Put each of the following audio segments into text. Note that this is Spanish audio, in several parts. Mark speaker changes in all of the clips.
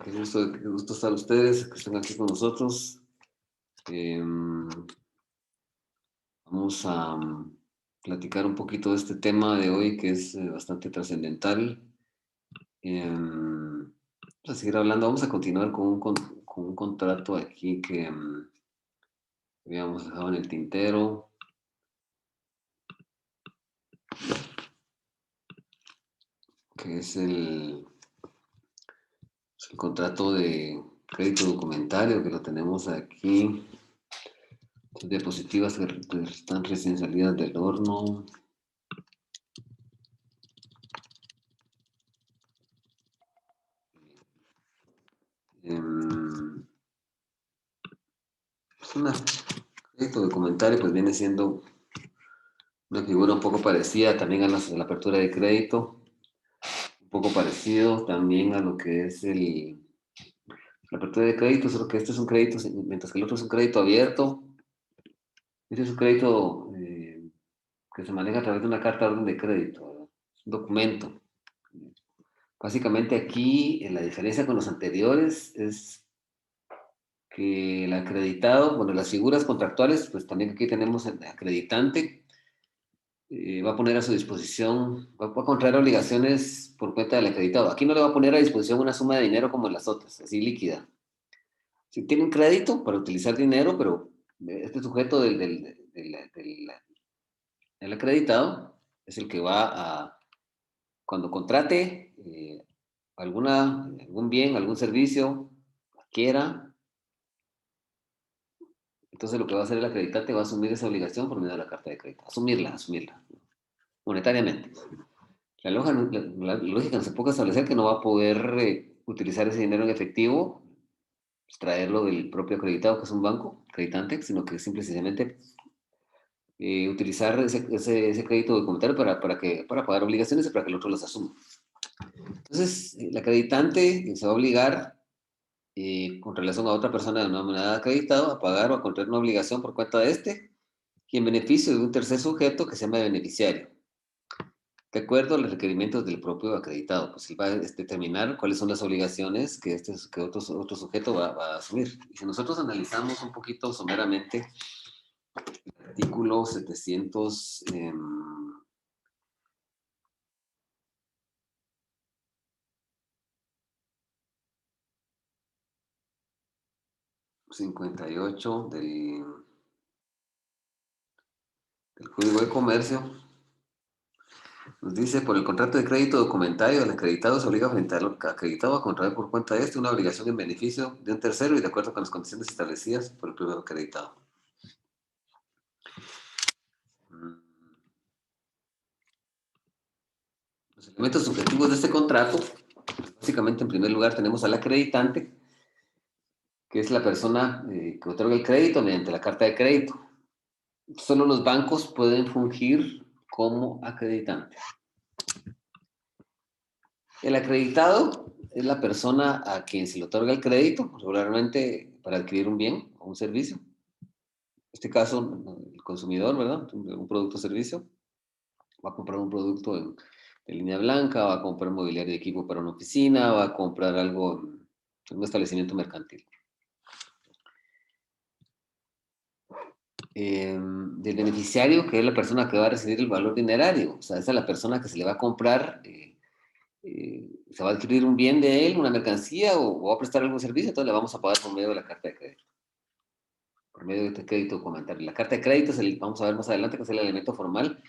Speaker 1: Qué gusto estar ustedes, que estén aquí con nosotros. Vamos a platicar un poquito de este tema de hoy que es bastante trascendental. Vamos a seguir hablando, vamos a continuar con un contrato aquí que habíamos dejado en el tintero, que es el contrato de crédito documentario que lo tenemos aquí. Diapositivas que están recién salidas del horno. Es un crédito documentario, pues viene siendo una figura un poco parecida también a la apertura de crédito, un poco parecido también a lo que es la apertura de crédito, solo que este es un crédito, mientras que el otro es un crédito abierto. Este es un crédito que se maneja a través de una carta de orden de crédito, ¿verdad? Es un documento. Básicamente aquí la diferencia con los anteriores es que el acreditado, bueno, las figuras contractuales, pues también aquí tenemos el acreditante, va a poner a su disposición, va a contraer obligaciones por cuenta del acreditado. Aquí no le va a poner a disposición una suma de dinero como en las otras, así líquida. Si tiene un crédito para utilizar dinero, pero este sujeto del acreditado es el que va a, cuando contrate algún bien, algún servicio, quiera, entonces lo que va a hacer el acreditante va a asumir esa obligación por medio de la carta de crédito, asumirla, monetariamente. La lógica se puede establecer que no va a poder utilizar ese dinero en efectivo, extraerlo del propio acreditado, que es un banco acreditante, sino que simplemente utilizar ese crédito documentario para pagar obligaciones y para que el otro las asuma. Entonces, el acreditante se va a obligar, con relación a otra persona de una manera acreditado, a pagar o a contraer una obligación por cuenta de este y en beneficio de un tercer sujeto que se llama beneficiario, de acuerdo a los requerimientos del propio acreditado. Pues él va a determinar cuáles son las obligaciones que otro sujeto va a asumir. Y si nosotros analizamos un poquito someramente el artículo 758 del Código de Comercio, nos dice: por el contrato de crédito documentario, el acreditado se obliga frente al acreditado a contraer por cuenta de este una obligación en beneficio de un tercero y de acuerdo con las condiciones establecidas por el primer acreditado. Los elementos subjetivos de este contrato, básicamente, en primer lugar, tenemos al acreditante, que es la persona que otorga el crédito mediante la carta de crédito. Solo los bancos pueden fungir como acreditante. El acreditado es la persona a quien se le otorga el crédito, regularmente para adquirir un bien o un servicio. En este caso, el consumidor, ¿verdad? Un producto o servicio. Va a comprar un producto de línea blanca, va a comprar mobiliario y equipo para una oficina, va a comprar algo en un establecimiento mercantil. Del beneficiario, que es la persona que va a recibir el valor dinerario. O sea, esa es la persona que se le va a comprar, se va a adquirir un bien de él, una mercancía o va a prestar algún servicio, entonces le vamos a pagar por medio de la carta de crédito, por medio de este crédito documentario. La carta de crédito vamos a ver más adelante, que es el elemento formal,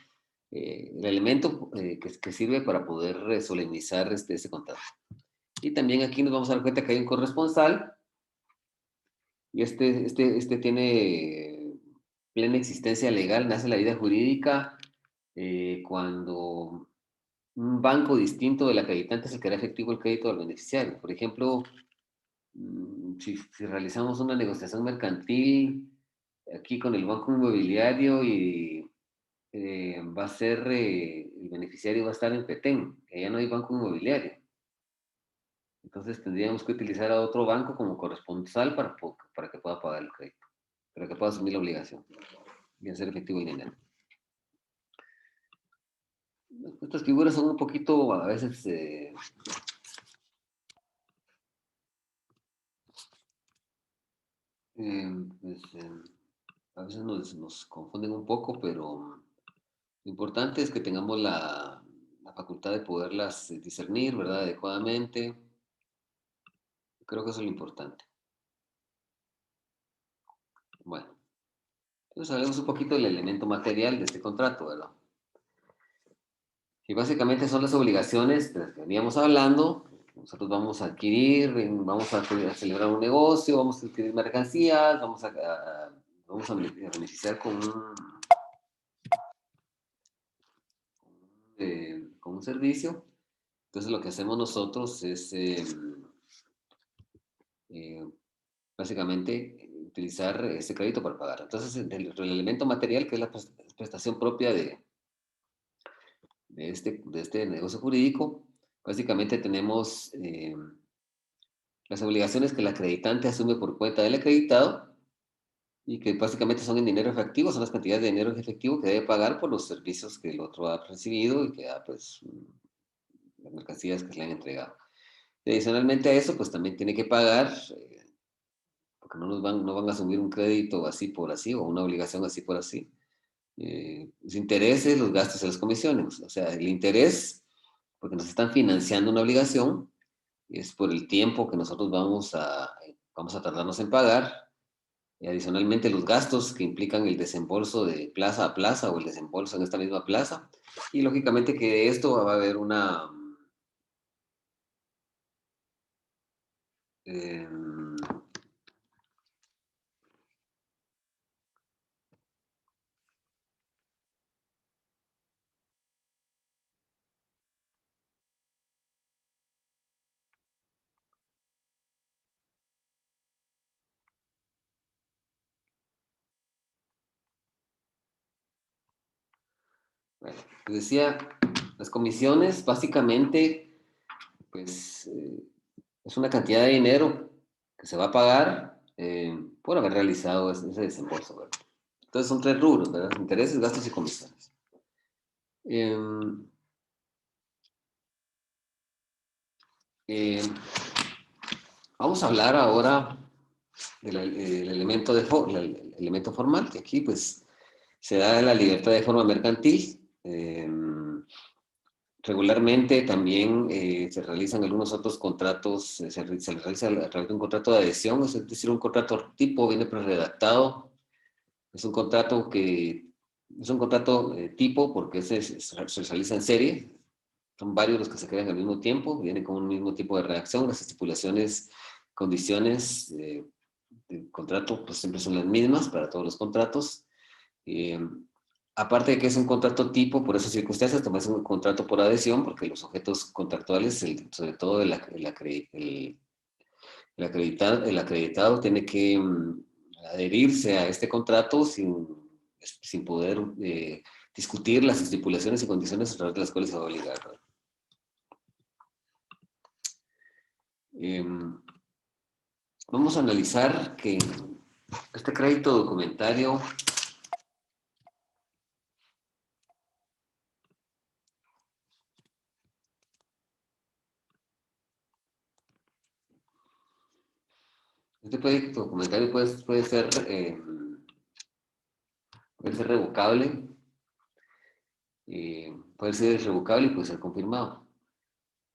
Speaker 1: el elemento que sirve para poder solemnizar ese contrato. Y también aquí nos vamos a dar cuenta que hay un corresponsal y este tiene plena existencia legal, nace la vida jurídica cuando un banco distinto del acreditante es el que hará efectivo el crédito del beneficiario. Por ejemplo, si realizamos una negociación mercantil aquí con el banco inmobiliario y va a ser, el beneficiario va a estar en Petén, que ya no hay banco inmobiliario. Entonces tendríamos que utilizar a otro banco como corresponsal para que pueda pagar el crédito, para que pueda asumir la obligación y hacer efectivo el dinero. Estas figuras son un poquito a veces Pues, a veces nos confunden un poco, pero lo importante es que tengamos la facultad de poderlas discernir, ¿verdad? Adecuadamente. Creo que eso es lo importante. Bueno, entonces hablemos un poquito del elemento material de este contrato, ¿verdad? Y básicamente son las obligaciones de las que veníamos hablando. Nosotros vamos a adquirir, vamos a celebrar un negocio, vamos a adquirir mercancías, vamos a beneficiar con un servicio. Entonces lo que hacemos nosotros es eh, básicamente utilizar ese crédito para pagar. Entonces el elemento material, que es la prestación propia de este negocio jurídico, básicamente tenemos las obligaciones que el acreditante asume por cuenta del acreditado y que básicamente son en dinero efectivo, son las cantidades de dinero en efectivo que debe pagar por los servicios que el otro ha recibido y que ha, pues, las mercancías que se le han entregado. Y adicionalmente a eso, pues también tiene que pagar, porque no van a asumir un crédito así por así o una obligación así por así. Los intereses, los gastos y las comisiones. O sea, el interés, porque nos están financiando una obligación, es por el tiempo que nosotros vamos a tardarnos en pagar. Y adicionalmente los gastos que implican el desembolso de plaza a plaza o el desembolso en esta misma plaza. Y lógicamente que de esto va a haber eh, bueno, les decía, las comisiones básicamente, pues es una cantidad de dinero que se va a pagar por haber realizado ese desembolso, ¿verdad? Entonces son tres rubros, ¿verdad? Intereses, gastos y comisiones. Eh, eh, Vamos a hablar ahora del elemento, el elemento formal, que aquí pues se da la libertad de forma mercantil. Regularmente también se realizan algunos otros contratos, se realiza a través de un contrato de adhesión, es decir, un contrato tipo, viene preredactado, es un contrato es un contrato tipo porque se realiza en serie, son varios los que se crean al mismo tiempo, vienen con un mismo tipo de redacción, las estipulaciones, condiciones del contrato pues siempre son las mismas para todos los contratos. Eh, Aparte de que es un contrato tipo, por esas circunstancias, también es un contrato por adhesión, porque los objetos contractuales, sobre todo el acreditado tiene que adherirse a este contrato sin poder discutir las estipulaciones y condiciones a través de las cuales se va a obligar. Vamos a analizar que este crédito documentario este crédito documentario puede ser revocable, puede ser irrevocable y puede ser confirmado.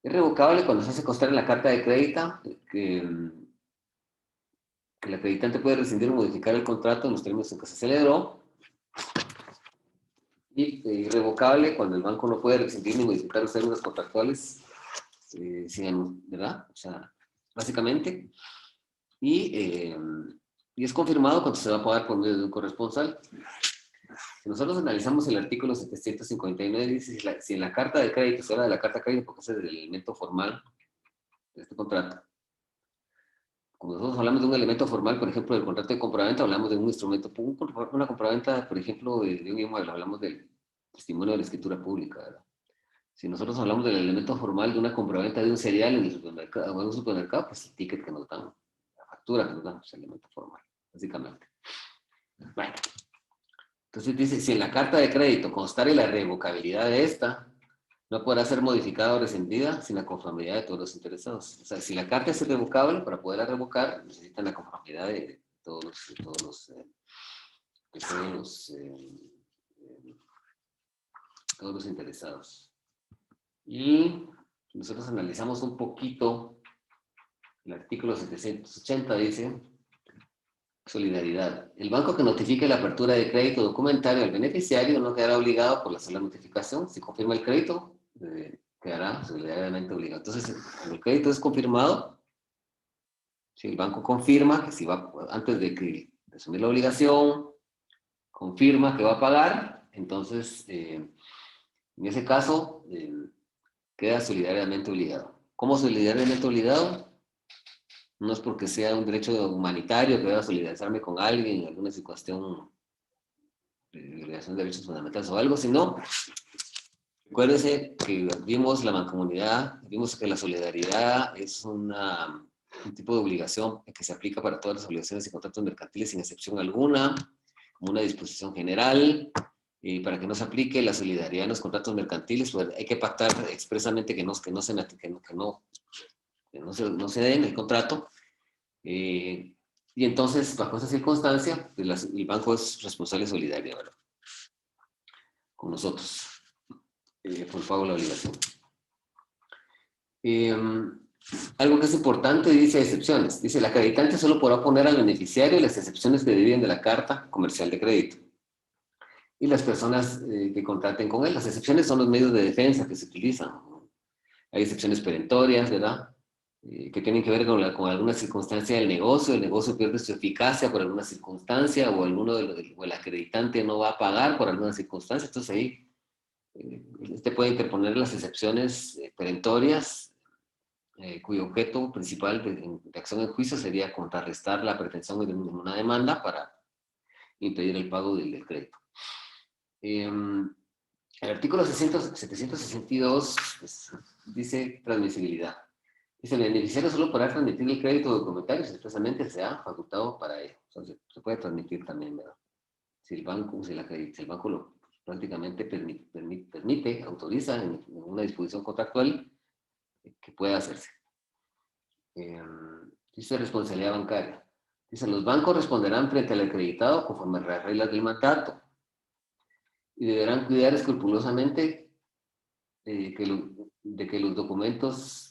Speaker 1: Es revocable cuando se hace constar en la carta de crédito que el acreditante puede rescindir o modificar el contrato en los términos en que se celebró. Y irrevocable cuando el banco no puede rescindir ni modificar los términos contractuales, ¿verdad? O sea, básicamente. Y, eh, y es confirmado cuando se va a pagar por medio de un corresponsal. Si nosotros analizamos el artículo 759, dice si en la carta de crédito, se habla de la carta de crédito porque ese es el elemento formal de este contrato. Cuando nosotros hablamos de un elemento formal, por ejemplo, del contrato de compraventa, hablamos de un instrumento, una compraventa, por ejemplo, de un inmueble, hablamos del testimonio de la escritura pública, ¿verdad? Si nosotros hablamos del elemento formal de una compraventa de un cereal en el supermercado, o en un supermercado, pues el ticket que nos dan, la factura que nos dan, es el elemento formal, básicamente. Bueno, entonces dice, si en la carta de crédito constare la revocabilidad de esta, no podrá ser modificada o rescindida sin la conformidad de todos los interesados. O sea, si la carta es irrevocable, para poderla revocar, necesitan la conformidad de todos los, todos los interesados. Y nosotros analizamos un poquito el artículo 780, dice solidaridad. El banco que notifique la apertura de crédito documentario al beneficiario no quedará obligado por la sola notificación. Si confirma el crédito, quedará solidariamente obligado. Entonces, cuando el crédito es confirmado, si el banco confirma que si va, antes de asumir la obligación, confirma que va a pagar, entonces, en ese caso, queda solidariamente obligado. ¿Cómo solidariamente obligado? No es porque sea un derecho humanitario que deba solidarizarme con alguien en alguna situación de violación de derechos fundamentales o algo, sino, recuérdese que vimos la mancomunidad, vimos que la solidaridad es un tipo de obligación que se aplica para todas las obligaciones y contratos mercantiles sin excepción alguna, como una disposición general, y para que no se aplique la solidaridad en los contratos mercantiles, pues hay que pactar expresamente que no se dé en el contrato. Y entonces, bajo esa circunstancia, pues el banco es responsable solidario, ¿verdad? Con nosotros, por pago de la obligación. Algo que es importante, dice excepciones. Dice, el acreditante solo podrá poner al beneficiario las excepciones que deriven de la carta comercial de crédito. Y las personas que contraten con él. Las excepciones son los medios de defensa que se utilizan. Hay excepciones perentorias, ¿verdad? Que tienen que ver con alguna circunstancia del negocio. El negocio pierde su eficacia por alguna circunstancia o o el acreditante no va a pagar por alguna circunstancia. Entonces ahí este puede interponer las excepciones perentorias, cuyo objeto principal de acción en juicio sería contrarrestar la pretensión de una demanda para impedir el pago del crédito. El artículo 762 pues, dice transmisibilidad. Dice, el beneficiario solo podrá transmitir el crédito documentario si expresamente se ha facultado para ello. O sea, se puede transmitir también, ¿verdad? Si el banco, si el banco lo prácticamente permite, autoriza en una disposición contractual que pueda hacerse. Dice responsabilidad bancaria. Dice, los bancos responderán frente al acreditado conforme a las reglas del mandato y deberán cuidar escrupulosamente de que los documentos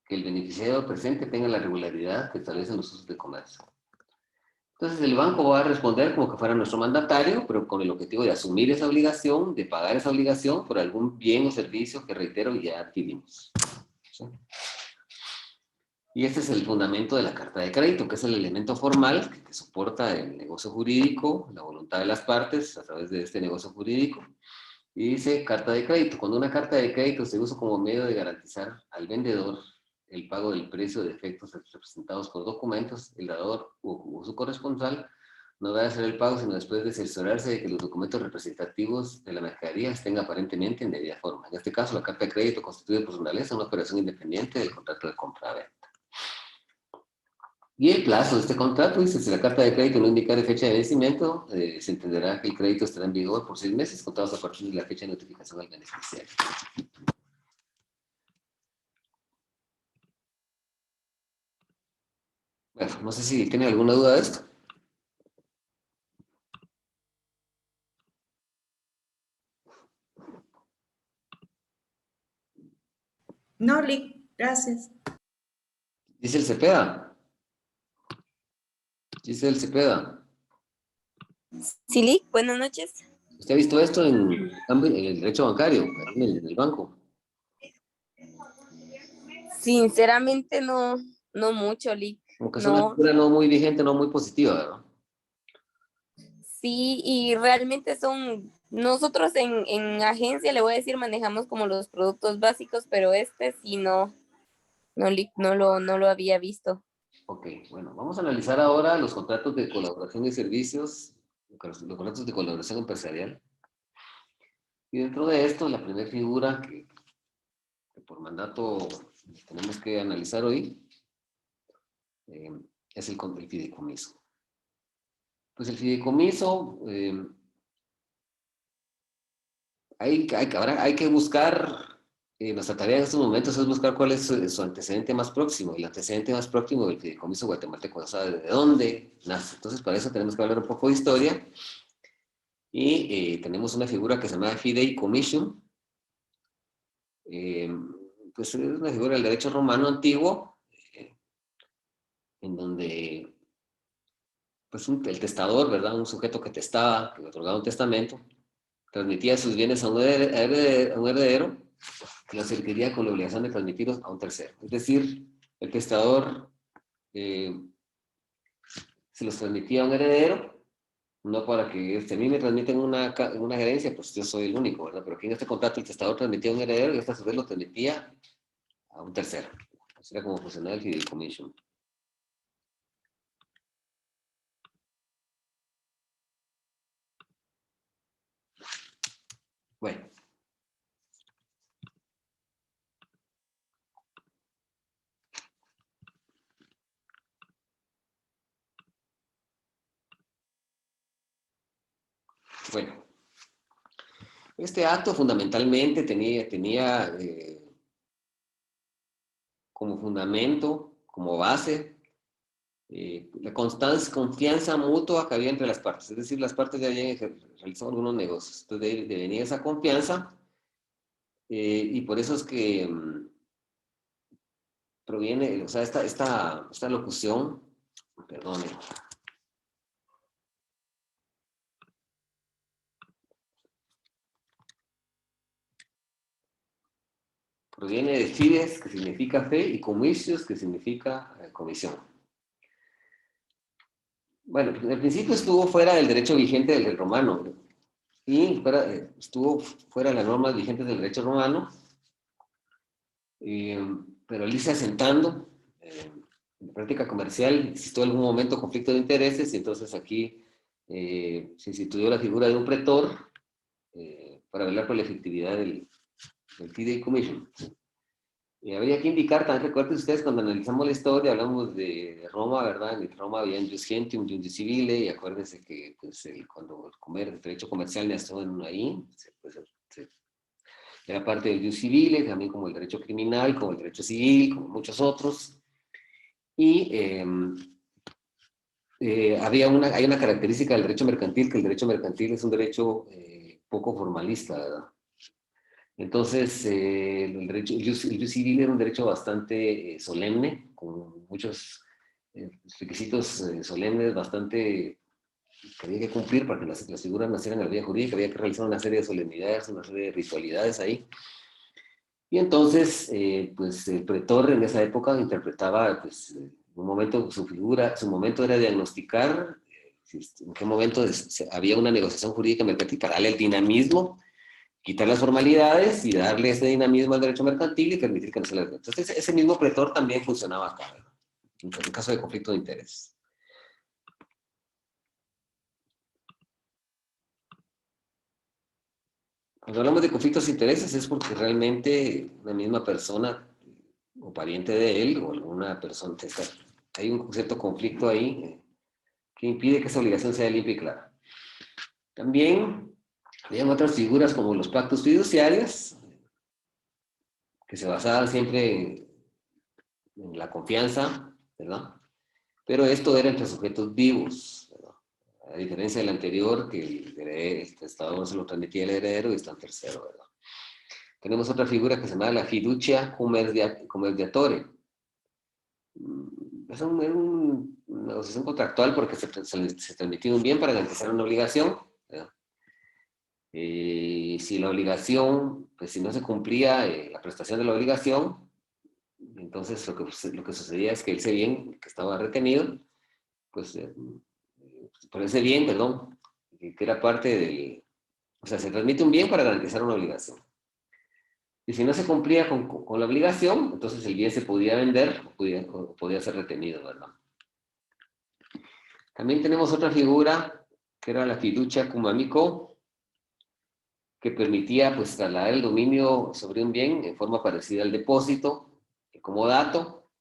Speaker 1: que el beneficiario presente tengan la regularidad que establecen los usos de comercio. Entonces el banco va a responder como que fuera nuestro mandatario, pero con el objetivo de asumir esa obligación, de pagar esa obligación por algún bien o servicio que, reitero, ya adquirimos. ¿Sí? Y este es el fundamento de la carta de crédito, que es el elemento formal que soporta el negocio jurídico, la voluntad de las partes a través de este negocio jurídico. Y dice carta de crédito. Cuando una carta de crédito se usa como medio de garantizar al vendedor el pago del precio de efectos representados por documentos, el dador o su corresponsal no debe hacer el pago sino después de cerciorarse de que los documentos representativos de la mercadería estén aparentemente en debida forma. En este caso, la carta de crédito constituye por su naturaleza una operación independiente del contrato de compra-venta. Y el plazo de este contrato, dice, si la carta de crédito no indica fecha de vencimiento, se entenderá que el crédito estará en vigor por 6 meses, contados a partir de la fecha de notificación al beneficiario. Bueno, no sé si tiene alguna duda de esto.
Speaker 2: No, Lick, gracias.
Speaker 1: Dice el Cepeda. Dice el Cepeda.
Speaker 3: Sí, Lick, buenas noches.
Speaker 1: ¿Usted ha visto esto en el derecho bancario, en el banco?
Speaker 3: Sinceramente no mucho, Lick.
Speaker 1: Como que es una
Speaker 3: No,
Speaker 1: lectura no muy vigente, no muy positiva, ¿verdad?
Speaker 3: sí, y realmente nosotros en agencia, le voy a decir, manejamos como los productos básicos, pero este sí no, Lick, no lo había visto.
Speaker 1: Ok, bueno, vamos a analizar ahora los contratos de colaboración y servicios, los contratos de colaboración empresarial. Y dentro de esto, la primera figura que por mandato tenemos que analizar hoy es el fideicomiso. Pues el fideicomiso, hay que buscar nuestra tarea en estos momentos es buscar cuál es su antecedente más próximo. El antecedente más próximo del fideicomiso guatemalteco, o sea, de dónde nace. Entonces, para eso tenemos que hablar un poco de historia. Y tenemos una figura que se llama fideicomiso. Pues es una figura del derecho romano antiguo, en donde pues el testador, ¿verdad? Un sujeto que testaba, que otorgaba un testamento, transmitía sus bienes a un heredero, que los serviría con la obligación de transmitirlos a un tercero. Es decir, el testador se los transmitía a un heredero, no para que a mí me transmiten una herencia, pues yo soy el único, ¿verdad? Pero aquí en este contrato el testador transmitía a un heredero y esta a su vez lo transmitía a un tercero. Así era como funcionaba el fideicomiso. Bueno. Bueno, este acto fundamentalmente tenía como fundamento, como base, la confianza mutua que había entre las partes. Es decir, las partes ya habían realizado algunos negocios. Entonces, de ahí venía esa confianza y por eso es que proviene, o sea, esta locución, perdón, proviene de fides, que significa fe, y comicios, que significa comisión. Bueno, al principio estuvo fuera del derecho vigente del romano, ¿no? Y estuvo fuera de las normas vigentes del derecho romano, pero al irse asentando en la práctica comercial existió en algún momento conflicto de intereses y entonces aquí se instituyó la figura de un pretor para velar por la efectividad del fideicomiso. Habría que indicar, también recuerden ustedes, cuando analizamos la historia, hablamos de Roma, ¿verdad? En Roma había un jus gentium, un jus civile, y acuérdense que pues, cuando el derecho comercial nació ahí, pues, era parte del jus civile, también como el derecho criminal, como el derecho civil, como muchos otros. Y hay una característica del derecho mercantil, que el derecho mercantil es un derecho poco formalista, ¿verdad? Entonces, el jus civil era un derecho bastante solemne, con muchos requisitos solemnes, bastante que había que cumplir para que las figuras nacieran en la vía jurídica, había que realizar una serie de solemnidades, una serie de ritualidades ahí. Y entonces, pues el pretor en esa época interpretaba, pues, un momento, su momento era diagnosticar en qué momento había una negociación jurídica mercantil para darle el dinamismo, quitar las formalidades y darle ese dinamismo al derecho mercantil y permitir que no se le... Entonces, ese mismo pretor también funcionaba acá, ¿verdad? En caso de conflicto de interés. Cuando hablamos de conflictos de intereses es porque realmente una misma persona o pariente de él o alguna persona, hay un cierto conflicto ahí que impide que esa obligación sea limpia y clara. También habían otras figuras como los pactos fiduciarios, que se basaban siempre en la confianza, ¿verdad? Pero esto era entre sujetos vivos, ¿verdad? A diferencia del anterior, que el testador se lo transmitía al heredero y está en tercero, ¿verdad? Tenemos otra figura que se llama la fiducia commerciatore. Es una negociación contractual porque se transmitía un bien para garantizar una obligación, ¿verdad? Si la obligación, pues si no se cumplía la prestación de la obligación, entonces lo que sucedía es que ese bien que estaba retenido, pues por ese bien, perdón, que era parte del... O sea, se transmite un bien para garantizar una obligación. Y si no se cumplía con la obligación, entonces el bien se podía vender o podía ser retenido, ¿verdad? También tenemos otra figura, que era la fiducia cum amico, que permitía pues trasladar el dominio sobre un bien en forma parecida al depósito, como dato,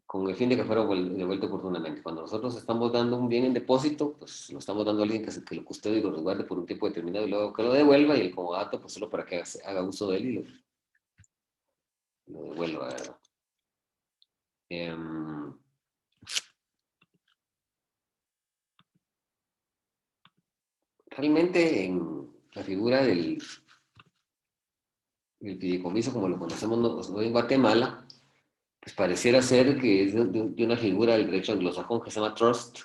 Speaker 1: con el fin de que fuera devuelto oportunamente. Cuando nosotros estamos dando un bien en depósito, pues lo estamos dando a alguien que lo custodie y lo resguarde por un tiempo determinado y luego que lo devuelva, y el comodato, pues solo para que haga uso de él lo devuelva, ¿verdad? Realmente en la figura del fideicomiso, como lo conocemos hoy en Guatemala, pues pareciera ser que es de una figura del derecho anglosajón que se llama trust.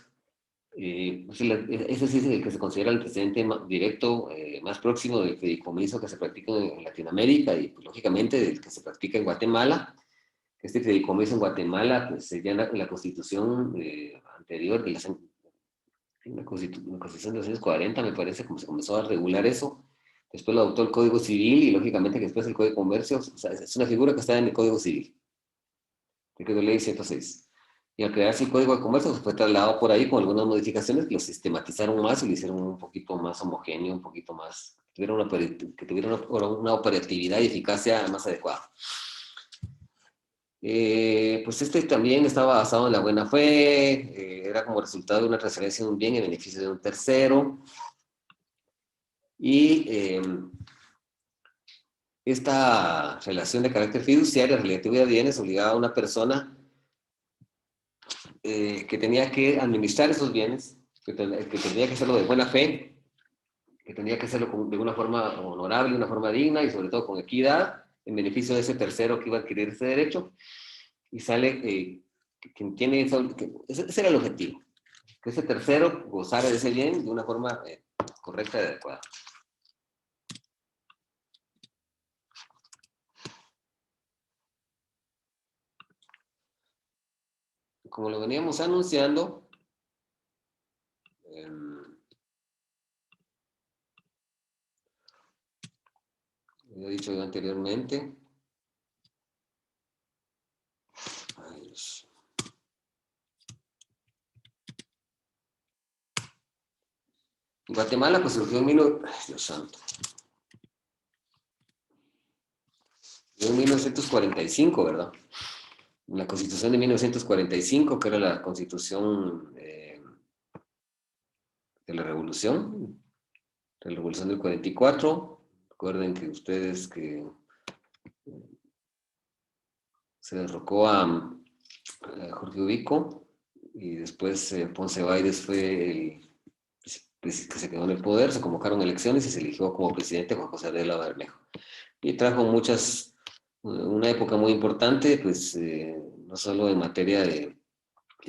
Speaker 1: Pues ese sí es el que se considera el antecedente directo más próximo del fideicomiso que se practica en Latinoamérica y pues, lógicamente del que se practica en Guatemala. Este fideicomiso en Guatemala, pues ya en la constitución anterior, en la constitución de 1940 me parece, como se comenzó a regular eso. Después lo adoptó el Código Civil y lógicamente que después el Código de Comercio, o sea, es una figura que está en el Código Civil, Decreto de Ley 106. Y al crearse el Código de Comercio pues, fue trasladado por ahí con algunas modificaciones que lo sistematizaron más y lo hicieron un poquito más homogéneo, un poquito más, que tuviera una operatividad y eficacia más adecuada. Pues este también estaba basado en la buena fe, era como resultado de una transferencia de un bien en beneficio de un tercero. Y esta relación de carácter fiduciario, relatividad de bienes, obligaba a una persona que tenía que administrar esos bienes, que tenía que hacerlo de buena fe, que tenía que hacerlo de una forma honorable, de una forma digna y sobre todo con equidad, en beneficio de ese tercero que iba a adquirir ese derecho. Y sale quien tiene eso, ese era el objetivo, que ese tercero gozara de ese bien de una forma correcta y adecuada. Como lo veníamos anunciando, lo he dicho yo anteriormente, Guatemala pues surgió en Dios santo. En 1945, ¿verdad? En la Constitución de 1945, que era la Constitución de la Revolución del 44. Recuerden que ustedes que se derrocó a Jorge Ubico y después Ponce Baides fue el que se quedó en el poder, se convocaron elecciones y se eligió como presidente Juan José Ardela Bermejo. Y trajo una época muy importante, pues no solo en materia de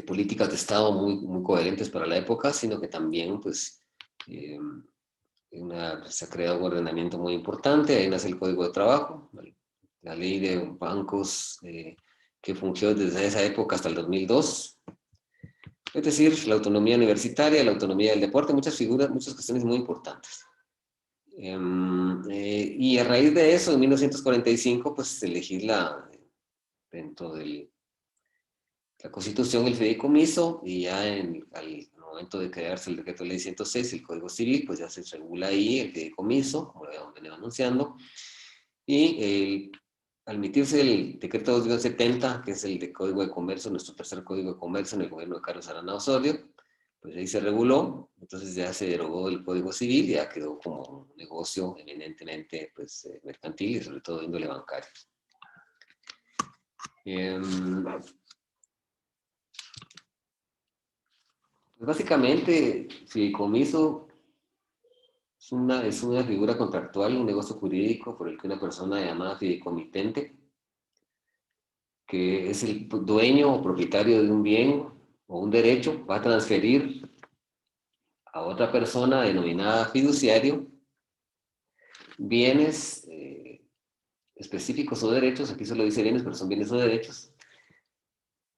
Speaker 1: políticas de Estado muy coherentes para la época, sino que también pues se ha creado un ordenamiento muy importante, ahí nace el Código de Trabajo, la ley de bancos que fungió desde esa época hasta el 2002. Es decir, la autonomía universitaria, la autonomía del deporte, muchas cuestiones muy importantes. Y a raíz de eso, en 1945, pues se legisla dentro de la Constitución el fideicomiso y ya al momento de crearse el decreto de ley 106, el Código Civil, pues ya se regula ahí el fideicomiso, como lo habíamos venido anunciando, y al emitirse el decreto 270, que es el de Código de Comercio, nuestro tercer Código de Comercio en el gobierno de Carlos Arana Osorio, pues ahí se reguló, entonces ya se derogó el Código Civil y ya quedó como un negocio eminentemente pues, mercantil y sobre todo de índole bancario. Pues básicamente, fideicomiso es una figura contractual, un negocio jurídico por el que una persona llamada fideicomitente, que es el dueño o propietario de un bien o un derecho, va a transferir a otra persona denominada fiduciario bienes específicos o derechos, aquí solo dice bienes, pero son bienes o derechos,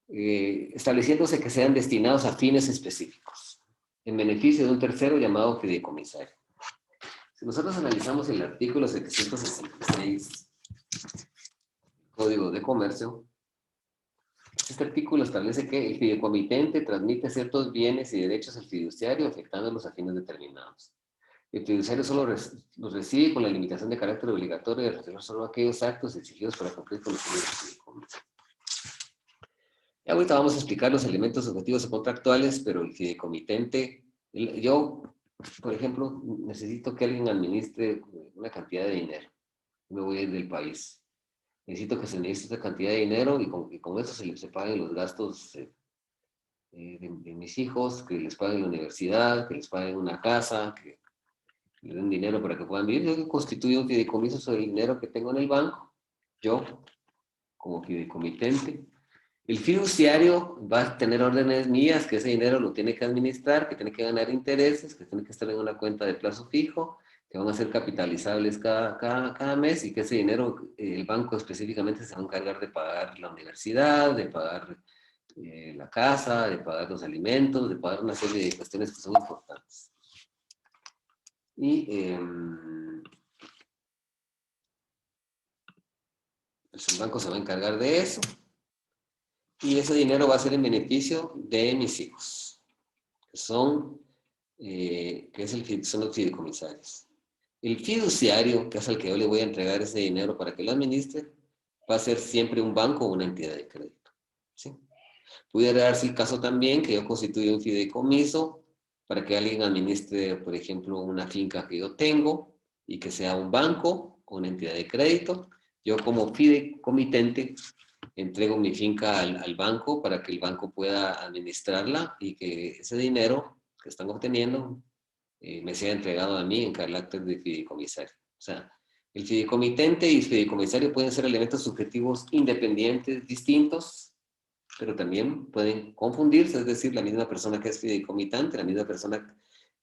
Speaker 1: estableciéndose que sean destinados a fines específicos, en beneficio de un tercero llamado fideicomisario. Si nosotros analizamos el artículo 766 Código de Comercio, este artículo establece que el fideicomitente transmite ciertos bienes y derechos al fiduciario afectándolos a fines determinados. El fiduciario solo los recibe con la limitación de carácter obligatorio de realizar solo aquellos actos exigidos para cumplir con los fines del fideicomiso. Y ahorita vamos a explicar los elementos objetivos y contractuales, pero el fideicomitente, yo, por ejemplo, necesito que alguien administre una cantidad de dinero. Me voy a ir del país. necesito que se necesite esta cantidad de dinero y con eso se paguen los gastos de mis hijos, que les paguen la universidad, que les paguen una casa, que les den dinero para que puedan vivir. Yo constituyo un fideicomiso sobre el dinero que tengo en el banco, yo como fideicomitente. El fiduciario va a tener órdenes mías, que ese dinero lo tiene que administrar, que tiene que ganar intereses, que tiene que estar en una cuenta de plazo fijo, que van a ser capitalizables cada mes y que ese dinero, el banco específicamente se va a encargar de pagar la universidad, de pagar la casa, de pagar los alimentos, de pagar una serie de cuestiones que son importantes. Y pues el banco se va a encargar de eso. Y ese dinero va a ser en beneficio de mis hijos, que son, son los fideicomisarios. El fiduciario, que es al que yo le voy a entregar ese dinero para que lo administre, va a ser siempre un banco o una entidad de crédito. ¿Sí? Pudiera darse el caso también que yo constituya un fideicomiso para que alguien administre, por ejemplo, una finca que yo tengo y que sea un banco o una entidad de crédito. Yo como fideicomitente entrego mi finca al banco para que el banco pueda administrarla y que ese dinero que están obteniendo me sea entregado a mí en carácter de fideicomisario. O sea, el fideicomitente y el fideicomisario pueden ser elementos subjetivos independientes, distintos, pero también pueden confundirse, es decir, la misma persona que es fideicomitante, la misma persona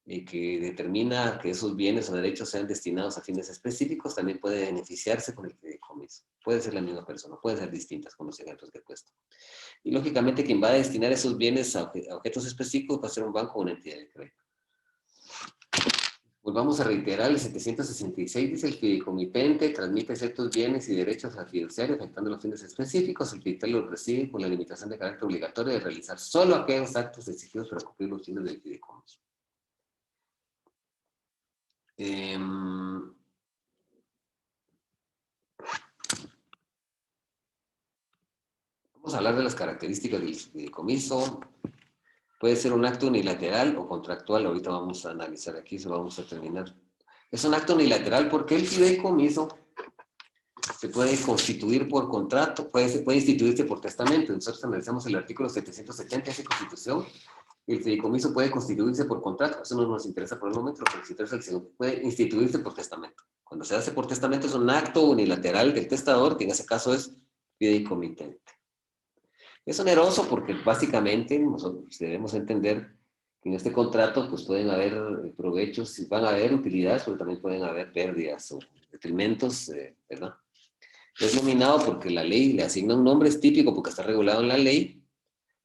Speaker 1: que determina que esos bienes o derechos sean destinados a fines específicos, también puede beneficiarse con el fideicomiso. Puede ser la misma persona, pueden ser distintas con los ejemplos que he puesto. Y lógicamente quien va a destinar esos bienes a objetos específicos va a ser un banco o una entidad de crédito. Volvamos a reiterar, el 766 dice: el fideicomitente transmite ciertos bienes y derechos al fiduciario afectando los fines específicos. El fiduciario los recibe con la limitación de carácter obligatorio de realizar solo aquellos actos exigidos para cumplir los fines del fideicomiso. Vamos a hablar de las características del fideicomiso. Puede ser un acto unilateral o contractual. Ahorita vamos a analizar aquí, eso vamos a terminar. Es un acto unilateral porque el fideicomiso se puede constituir por contrato, puede instituirse por testamento. Nosotros analizamos el artículo 770 de esa Constitución. El fideicomiso puede constituirse por contrato. Eso no nos interesa por el momento, pero si interesa el segundo. Puede instituirse por testamento. Cuando se hace por testamento es un acto unilateral del testador, que en ese caso es fideicomitente. Es oneroso porque básicamente nosotros debemos entender que en este contrato pues pueden haber provechos, van a haber utilidades, pero también pueden haber pérdidas o detrimentos, ¿verdad? Es nominado porque la ley le asigna un nombre, es típico porque está regulado en la ley,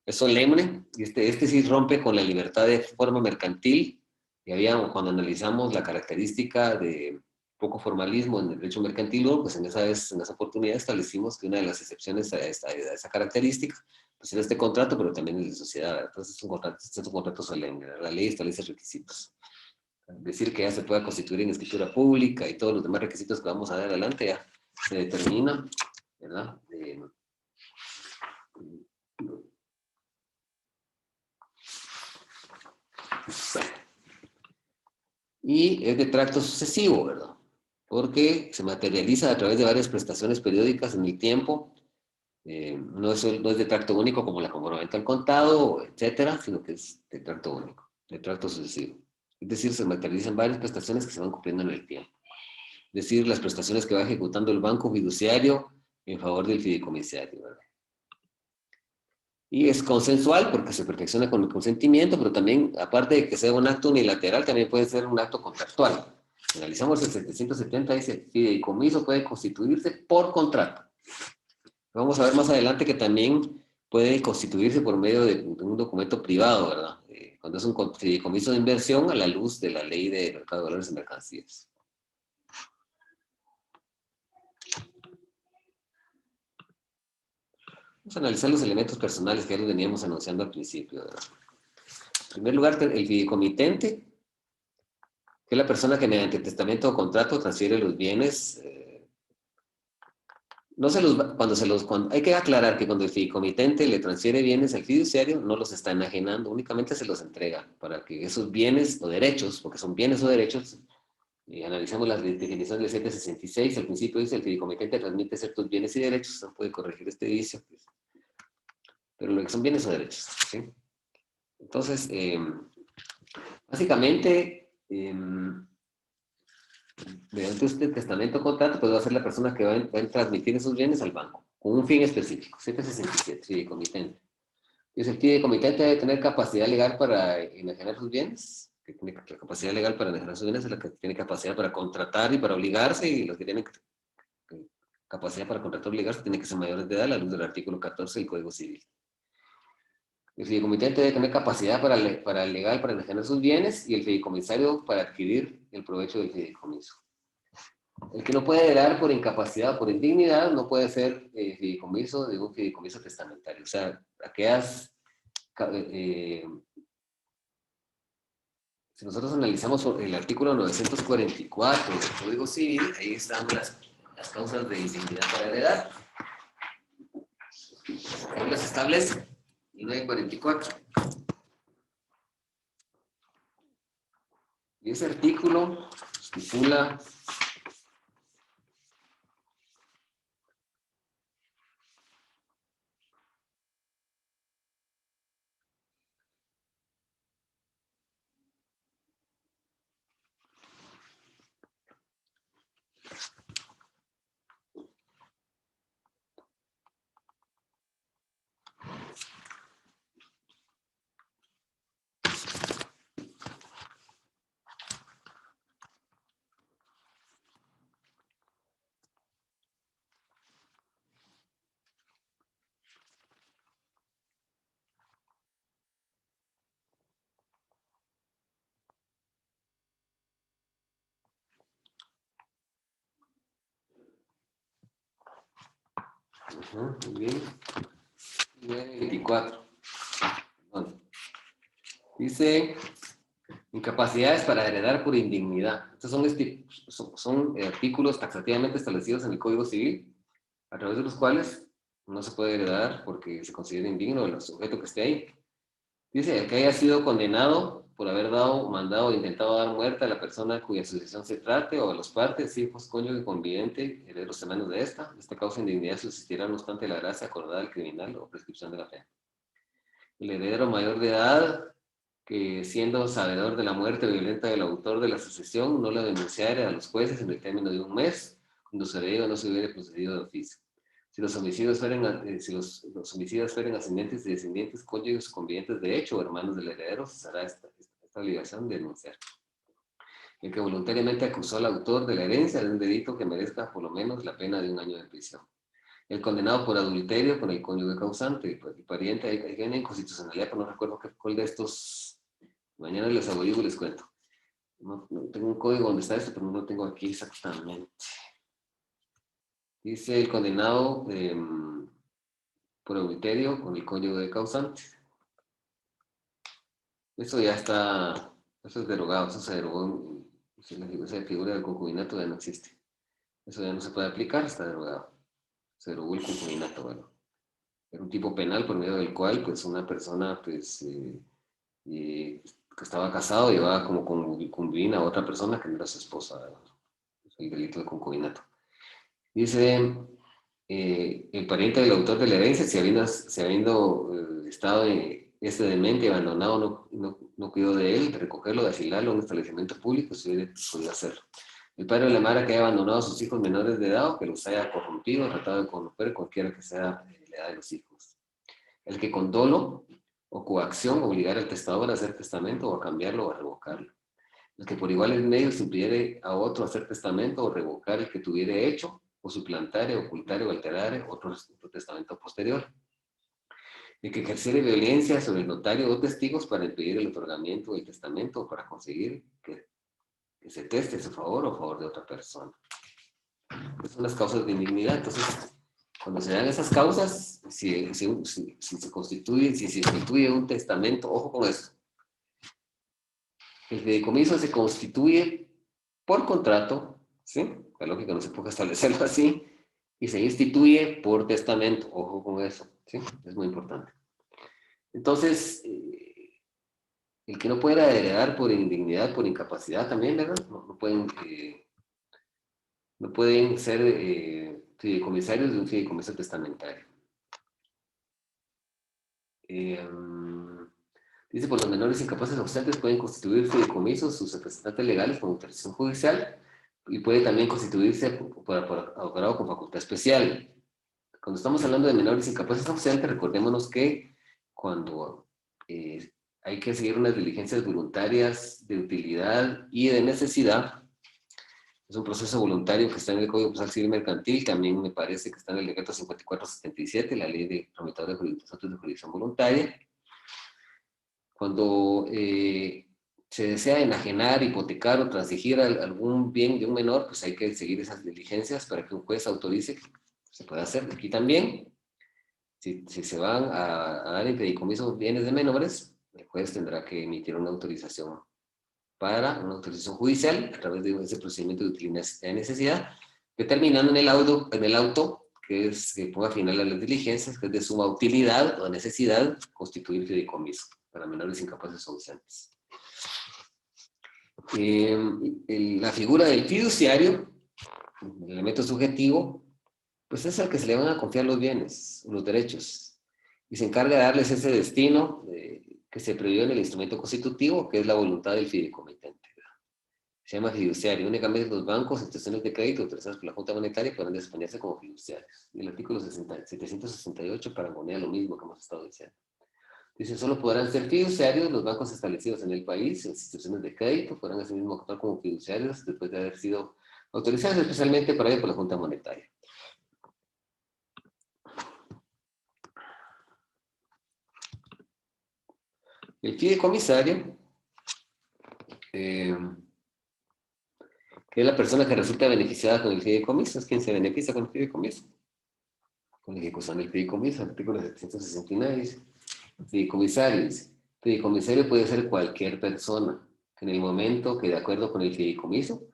Speaker 1: es solemne, y este sí rompe con la libertad de forma mercantil, y cuando analizamos la característica de poco formalismo en el derecho mercantil, pues en esa oportunidad establecimos que una de las excepciones a esa característica pues era este contrato, pero también el de sociedad. Entonces es un contrato solemne, la ley establece requisitos. Decir que ya se pueda constituir en escritura pública y todos los demás requisitos que vamos a dar adelante ya se determina, ¿verdad? Y es de tracto sucesivo, ¿verdad? Porque se materializa a través de varias prestaciones periódicas en el tiempo. No es de tracto único como la compraventa al contado, etcétera, sino que es de tracto único, de tracto sucesivo. Es decir, se materializan varias prestaciones que se van cumpliendo en el tiempo. Es decir, las prestaciones que va ejecutando el banco fiduciario en favor del fideicomisario, ¿verdad? Y es consensual porque se perfecciona con el consentimiento, pero también, aparte de que sea un acto unilateral, también puede ser un acto contractual. Analizamos el 770, dice: fideicomiso puede constituirse por contrato. Vamos a ver más adelante que también puede constituirse por medio de un documento privado, ¿verdad? Cuando es un fideicomiso de inversión a la luz de la ley de mercado de valores y mercancías. Vamos a analizar los elementos personales que ya los veníamos anunciando al principio, ¿verdad? En primer lugar, el fideicomitente, que es la persona que mediante testamento o contrato transfiere los bienes. Hay que aclarar que cuando el fideicomitente le transfiere bienes al fiduciario, no los está enajenando, únicamente se los entrega para que esos bienes o derechos, porque son bienes o derechos, Analizamos la definición del 766. Al principio dice: el fideicomitente transmite ciertos bienes y derechos. No puede corregir este vicio, pues. Pero lo que son bienes o derechos, ¿sí? Entonces, básicamente, mediante este testamento o contrato, pues va a ser la persona que va a transmitir esos bienes al banco, con un fin específico. 767, fideicomitente. Entonces, el fideicomitente debe tener capacidad legal para enajenar sus bienes. Que tiene la capacidad legal para enajenar sus bienes es la que tiene capacidad para contratar y para obligarse, y los que tienen capacidad para contratar y obligarse tienen que ser mayores de edad, a la luz del artículo 14 del Código Civil. El fideicomitente debe tener capacidad para legal para enajenar sus bienes, y el fideicomisario para adquirir el provecho del fideicomiso. El que no puede heredar por incapacidad o por indignidad no puede ser fideicomiso de un fideicomiso testamentario. O sea, aquellas... si nosotros analizamos el artículo 944 del Código Civil, ahí están las causas de indignidad para heredar. Ahí las establece el 944. Y ese artículo estipula muy bien. 924. Bueno, dice: incapacidades para heredar por indignidad. Estos son artículos taxativamente establecidos en el Código Civil, a través de los cuales no se puede heredar porque se considera indigno el sujeto que esté ahí. Dice: el que haya sido condenado por haber dado, mandado o intentado dar muerte a la persona cuya sucesión se trate, o a los partes, hijos, cónyuge, conviviente, herederos hermanos de esta causa de indignidad subsistirá no obstante la gracia acordada al criminal o prescripción de la fe. El heredero mayor de edad, que siendo sabedor de la muerte violenta del autor de la sucesión, no la denunciara a los jueces en el término de un mes, cuando su heredero no se hubiera procedido de oficio. Si los homicidios fueren ascendentes y descendientes, cónyuges o convivientes de hecho o hermanos del heredero, se hará esta obligación de denunciar. El que voluntariamente acusó al autor de la herencia de un delito que merezca por lo menos la pena de 1 año de prisión. El condenado por adulterio con el cónyuge causante, el pariente, hay una inconstitucionalidad, pero no recuerdo cuál de estos. Mañana les averiguo y les cuento. No tengo un código donde está esto, pero no lo tengo aquí exactamente. Dice: el condenado por adulterio con el cónyuge causante. Eso ya está, eso es derogado, eso se derogó. Esa figura del concubinato ya no existe. Eso ya no se puede aplicar, está derogado. Se derogó el concubinato, bueno. Era un tipo penal por medio del cual, pues, una persona, pues, que estaba casado llevaba como concubina a otra persona que no era su esposa, ¿verdad? El delito de concubinato. Dice: el pariente del autor de la herencia, si habiendo estado demente, abandonado, no cuidó de él, de recogerlo, de asilarlo a un establecimiento público, si hubiera podido hacerlo. El padre de la madre que haya abandonado a sus hijos menores de edad, o que los haya corrompido, tratado de corromper, cualquiera que sea la edad de los hijos. El que con dolo o coacción obligara al testador a hacer testamento, o a cambiarlo o a revocarlo. El que por iguales medios impidiere a otro hacer testamento o revocar el que tuviera hecho, o suplantare, ocultare o alterare otro testamento posterior. El que ejerciere violencia sobre el notario o testigos para impedir el otorgamiento del testamento, o para conseguir que se teste a su favor o a favor de otra persona. Esas son las causas de indignidad. Entonces, cuando se dan esas causas, si se constituye un testamento, ojo con eso. El fideicomiso se constituye por contrato, ¿sí? La lógica no se puede establecerlo así, y se instituye por testamento, ojo con eso, ¿sí? Es muy importante. Entonces, el que no pueda heredar por indignidad, por incapacidad también, ¿verdad? No pueden ser fideicomisarios de un fideicomiso testamentario. Dice, por los menores incapaces obstantes pueden constituir fideicomisos sus representantes legales con autorización judicial y puede también constituirse por abogado con facultad especial. Cuando estamos hablando de menores incapaces obstantes, recordémonos que cuando hay que seguir unas diligencias voluntarias de utilidad y de necesidad, es un proceso voluntario que está en el Código Procesal Civil Mercantil, también me parece que está en el decreto 5477, la ley de tramitadores de jurisdicción voluntaria. Cuando se desea enajenar, hipotecar o transigir algún bien de un menor, pues hay que seguir esas diligencias para que un juez autorice que se pueda hacer. Aquí también, si se van a dar en fideicomiso bienes de menores, el juez tendrá que emitir una autorización judicial a través de ese procedimiento de utilidad de necesidad, determinando en el auto que ponga final a las diligencias, que es de suma utilidad o necesidad constituir fideicomiso para menores incapaces o ausentes. La figura del fiduciario, el elemento subjetivo, pues es al que se le van a confiar los bienes, los derechos, y se encarga de darles ese destino que se previó en el instrumento constitutivo, que es la voluntad del fideicomitente. Se llama fiduciario. Únicamente los bancos, instituciones de crédito autorizadas por la Junta Monetaria podrán desempeñarse como fiduciarios. Y el artículo 768 parangonea lo mismo que hemos estado diciendo. Dice, solo podrán ser fiduciarios los bancos establecidos en el país, las instituciones de crédito podrán asimismo actuar como fiduciarios después de haber sido autorizados especialmente para ello por la Junta Monetaria. El fideicomisario, que es la persona que resulta beneficiada con el fideicomiso, es quien se beneficia con el fideicomiso, con la ejecución del fideicomiso, artículo 769 dice. Fideicomisario puede ser cualquier persona que en el momento que de acuerdo con el fideicomiso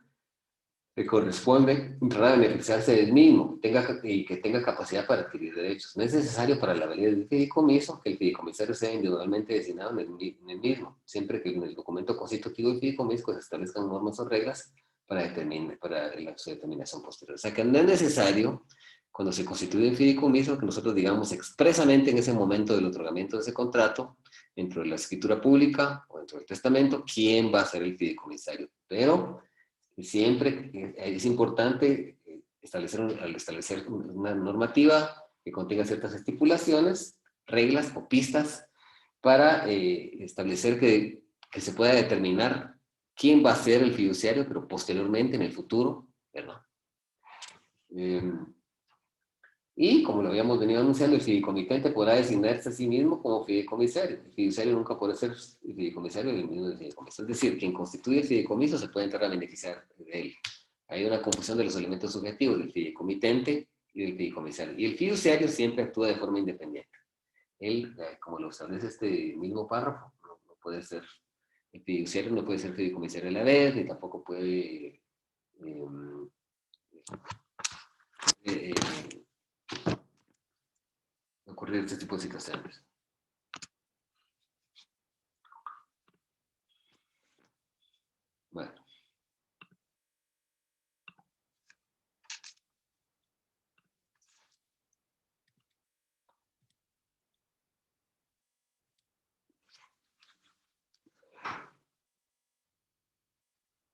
Speaker 1: le corresponde entrar a beneficiarse del mismo y que tenga capacidad para adquirir derechos. No es necesario para la validez del fideicomiso que el fideicomisario sea individualmente designado en el mismo, siempre que en el documento constitutivo del fideicomiso se establezcan normas o reglas para su determinación posterior. O sea que no es necesario, cuando se constituye el fideicomiso, que nosotros digamos expresamente en ese momento del otorgamiento de ese contrato, dentro de la escritura pública o dentro del testamento, quién va a ser el fideicomisario. Pero siempre es importante al establecer una normativa que contenga ciertas estipulaciones, reglas o pistas para establecer que se pueda determinar quién va a ser el fiduciario, pero posteriormente, en el futuro, ¿verdad? Y como lo habíamos venido anunciando, el fideicomitente podrá designarse a sí mismo como fideicomisario. El fiduciario nunca puede ser el fideicomisario del mismo fideicomiso. Es decir, quien constituye el fideicomiso se puede entrar a beneficiar de él. Hay una confusión de los elementos subjetivos del fideicomitente y del fideicomisario. Y el fiduciario siempre actúa de forma independiente. Él, como lo establece este mismo párrafo, no puede ser, el fiduciario no puede ser fideicomisario a la vez, ni tampoco puede ocurrir este tipo de situaciones. Bueno.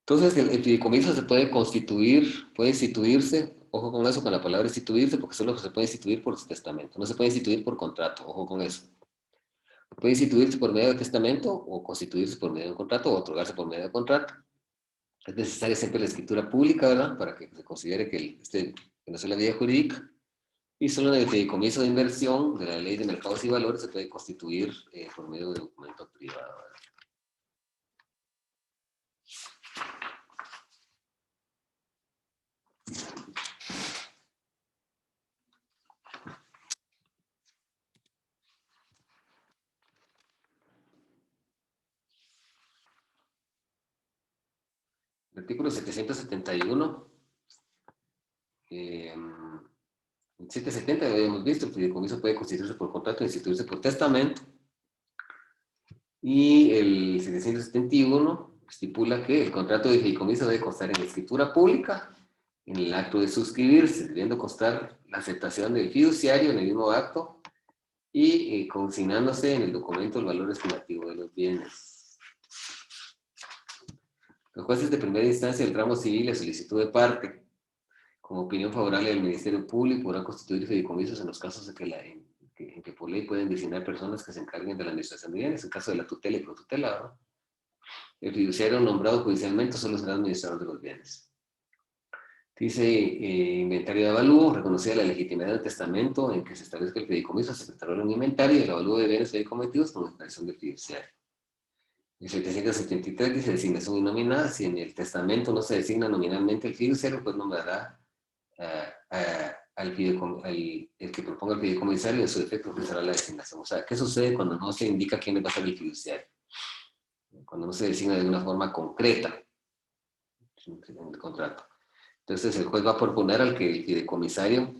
Speaker 1: Entonces, el fideicomiso se puede constituir, puede instituirse, ojo con eso, con la palabra instituirse, porque solo se puede instituir por testamento, no se puede instituir por contrato, ojo con eso. Puede instituirse por medio de testamento o constituirse por medio de un contrato o otorgarse por medio de contrato. Es necesaria siempre la escritura pública, ¿verdad? Para que se considere que no es la vía jurídica. Y solo en el fideicomiso de inversión de la ley de mercados y valores se puede constituir por medio de documento privado, ¿verdad? El artículo 771, el 770 ya habíamos visto, el fideicomiso puede constituirse por contrato e instituirse por testamento. Y el 771 estipula que el contrato de fideicomiso debe constar en escritura pública, en el acto de suscribirse, debiendo constar la aceptación del fiduciario en el mismo acto y consignándose en el documento el valor estimativo de los bienes. Los jueces de primera instancia del ramo civil, a solicitud de parte, con opinión favorable del Ministerio Público, podrán constituir fideicomisos en los casos en que por ley pueden designar personas que se encarguen de la administración de bienes, en caso de la tutela y protutela, ¿verdad? El fiduciario nombrado judicialmente solo será administrador de los bienes. Dice inventario de avalúo, reconocida la legitimidad del testamento en que se establezca el fideicomiso, se efectuará un inventario y el avalúo de bienes fideicometidos con expresión del fiduciario. El 773 dice designación innominada. Si en el testamento no se designa nominalmente el fiduciario, pues nombrará el que proponga el fideicomisario y en su defecto ofrecerá la designación. O sea, ¿qué sucede cuando no se indica quién va a ser el fiduciario? Cuando no se designa de una forma concreta en el contrato. Entonces el juez va a proponer al que el fideicomisario,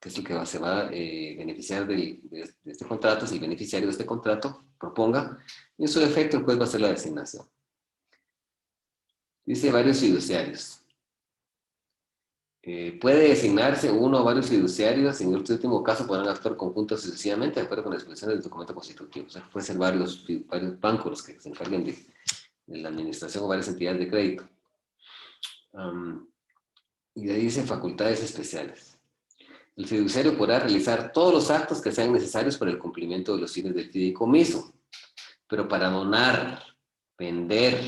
Speaker 1: que es el que se va a beneficiar de este contrato, si el beneficiario de este contrato proponga, y en su defecto el juez va a hacer la designación. Dice varios fiduciarios. Puede designarse uno o varios fiduciarios, en este último caso podrán actuar conjuntos sucesivamente de acuerdo con la expresión del documento constitutivo. O sea, pueden ser varios bancos los que se encarguen de la administración o varias entidades de crédito. Y de ahí dice facultades especiales. El fiduciario podrá realizar todos los actos que sean necesarios para el cumplimiento de los fines del fideicomiso, pero para donar, vender,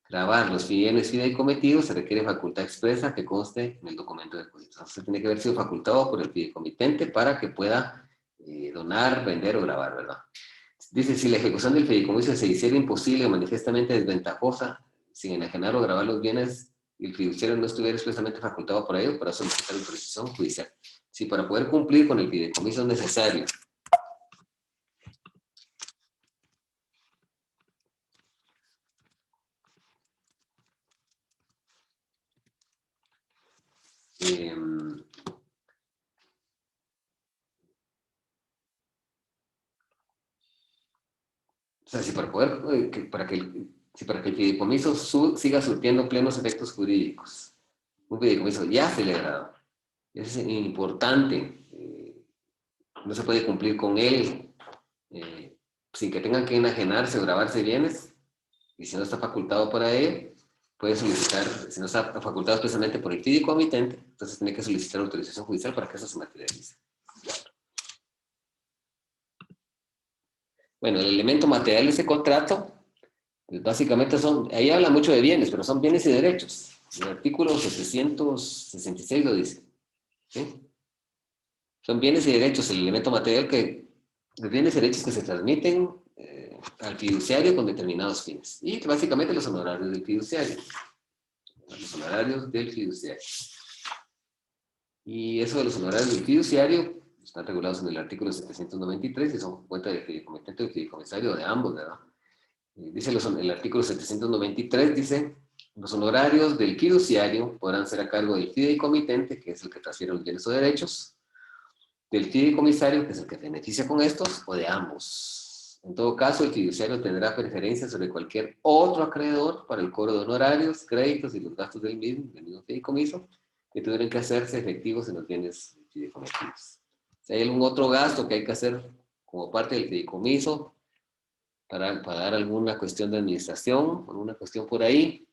Speaker 1: grabar los bienes fideicometidos se requiere facultad expresa que conste en el documento de depósito. Se tiene que haber sido facultado por el fideicomitente para que pueda donar, vender o grabar, ¿verdad? Dice, si la ejecución del fideicomiso se hiciera imposible o manifiestamente desventajosa, sin enajenar o grabar los bienes, y el fiduciario no estuviera expresamente facultado para ello, para solicitar autorización judicial. Si para poder cumplir con el fideicomiso es necesario o sea, si para poder, si para que el fideicomiso siga surtiendo plenos efectos jurídicos, un fideicomiso ya celebrado, es importante, no se puede cumplir con él sin que tengan que enajenarse o grabarse bienes, y si no está facultado para ello, puede solicitar, si no está facultado expresamente por el fideicomitente, entonces tiene que solicitar autorización judicial para que eso se materialice. Bueno, el elemento material de ese contrato, pues básicamente ahí habla mucho de bienes, pero son bienes y derechos. El artículo 766 lo dice. ¿Sí? Son bienes y derechos, el elemento material los bienes y derechos que se transmiten al fiduciario con determinados fines. Y básicamente los honorarios del fiduciario. Los honorarios del fiduciario. Y eso de los honorarios del fiduciario están regulados en el artículo 793 y son cuenta del fideicomitente o del fideicomisario de ambos, ¿verdad? Dice el artículo 793, dice, los honorarios del fiduciario podrán ser a cargo del fideicomitente, que es el que transfiere los bienes o derechos, del fideicomisario, que es el que beneficia con estos, o de ambos. En todo caso, el fiduciario tendrá preferencia sobre cualquier otro acreedor para el cobro de honorarios, créditos y los gastos del mismo fideicomiso, que tuvieran que hacerse efectivos en los bienes fideicometidos. Si hay algún otro gasto que hay que hacer como parte del fideicomiso, para pagar alguna cuestión de administración, alguna cuestión por ahí,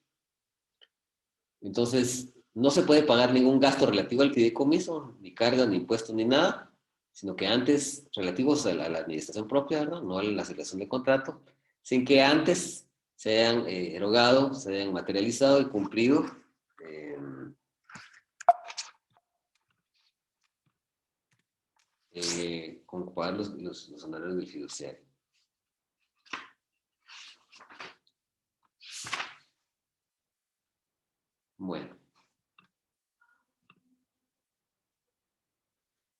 Speaker 1: entonces no se puede pagar ningún gasto relativo al fideicomiso, ni cargas, ni impuestos, ni nada, sino que antes, relativos a la administración propia, ¿verdad? No a la celebración de contrato, sin que antes se hayan erogado, se hayan materializado y cumplido con pagar los honorarios del fiduciario. Bueno.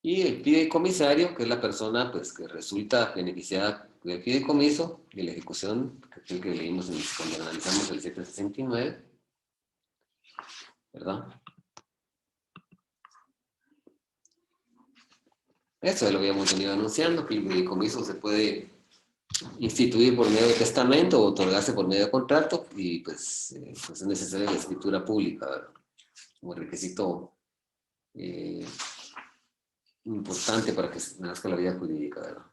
Speaker 1: Y el fideicomisario, que es la persona pues, que resulta beneficiada del fideicomiso y la ejecución, que es el que leímos cuando analizamos el 769, ¿verdad? Eso ya lo habíamos venido anunciando, que el fideicomiso se puede instituir por medio de testamento o otorgarse por medio de contrato, y pues, pues es necesaria la escritura pública, ¿verdad? Como requisito importante para que nazca la vida jurídica, ¿verdad?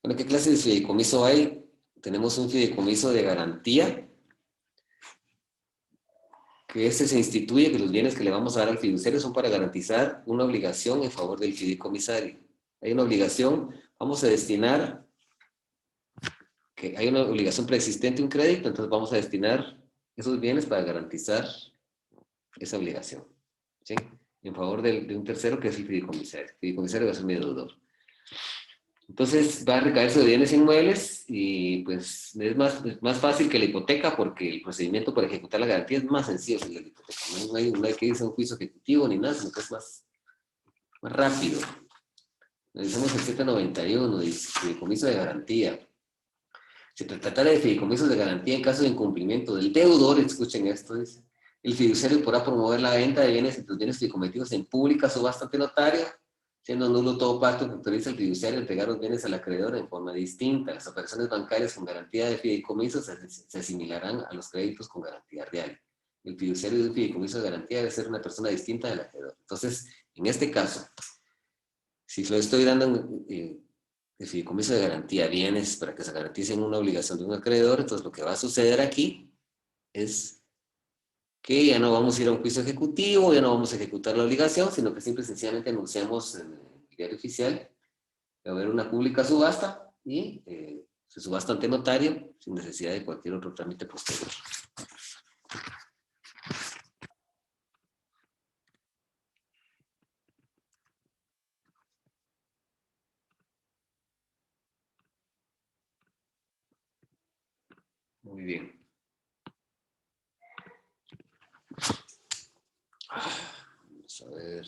Speaker 1: Bueno, ¿qué clase de fideicomiso hay? Tenemos un fideicomiso de garantía, que este se instituye, que los bienes que le vamos a dar al fiduciario son para garantizar una obligación en favor del fideicomisario. Hay una obligación, vamos a destinar, que hay una obligación preexistente, un crédito, entonces vamos a destinar esos bienes para garantizar esa obligación, ¿sí? En favor de un tercero que es el fideicomisario. El fideicomisario va a ser mi deudor. Entonces va a recaer sobre bienes inmuebles y pues es más fácil que la hipoteca, porque el procedimiento para ejecutar la garantía es más sencillo que la hipoteca. No hay que irse a un juicio ejecutivo ni nada, sino que es más rápido. Revisamos el 791, dice fideicomiso de garantía. Si se tratara de fideicomisos de garantía en caso de incumplimiento del deudor, escuchen esto, dice, el fiduciario podrá promover la venta de bienes entre los bienes fideicometidos en pública subasta ante notario, siendo nulo todo pacto que autoriza al fiduciario a entregar los bienes al acreedor en forma distinta. Las operaciones bancarias con garantía de fideicomiso se asimilarán a los créditos con garantía real. El fiduciario de un fideicomiso de garantía debe ser una persona distinta del acreedor. Entonces, en este caso, si lo estoy dando el fideicomiso de garantía, bienes para que se garanticen una obligación de un acreedor, entonces lo que va a suceder aquí es que ya no vamos a ir a un juicio ejecutivo, ya no vamos a ejecutar la obligación, sino que simple y sencillamente anunciamos en el diario oficial que va a haber una pública subasta y se subasta ante notario sin necesidad de cualquier otro trámite posterior. Muy bien. Vamos a ver.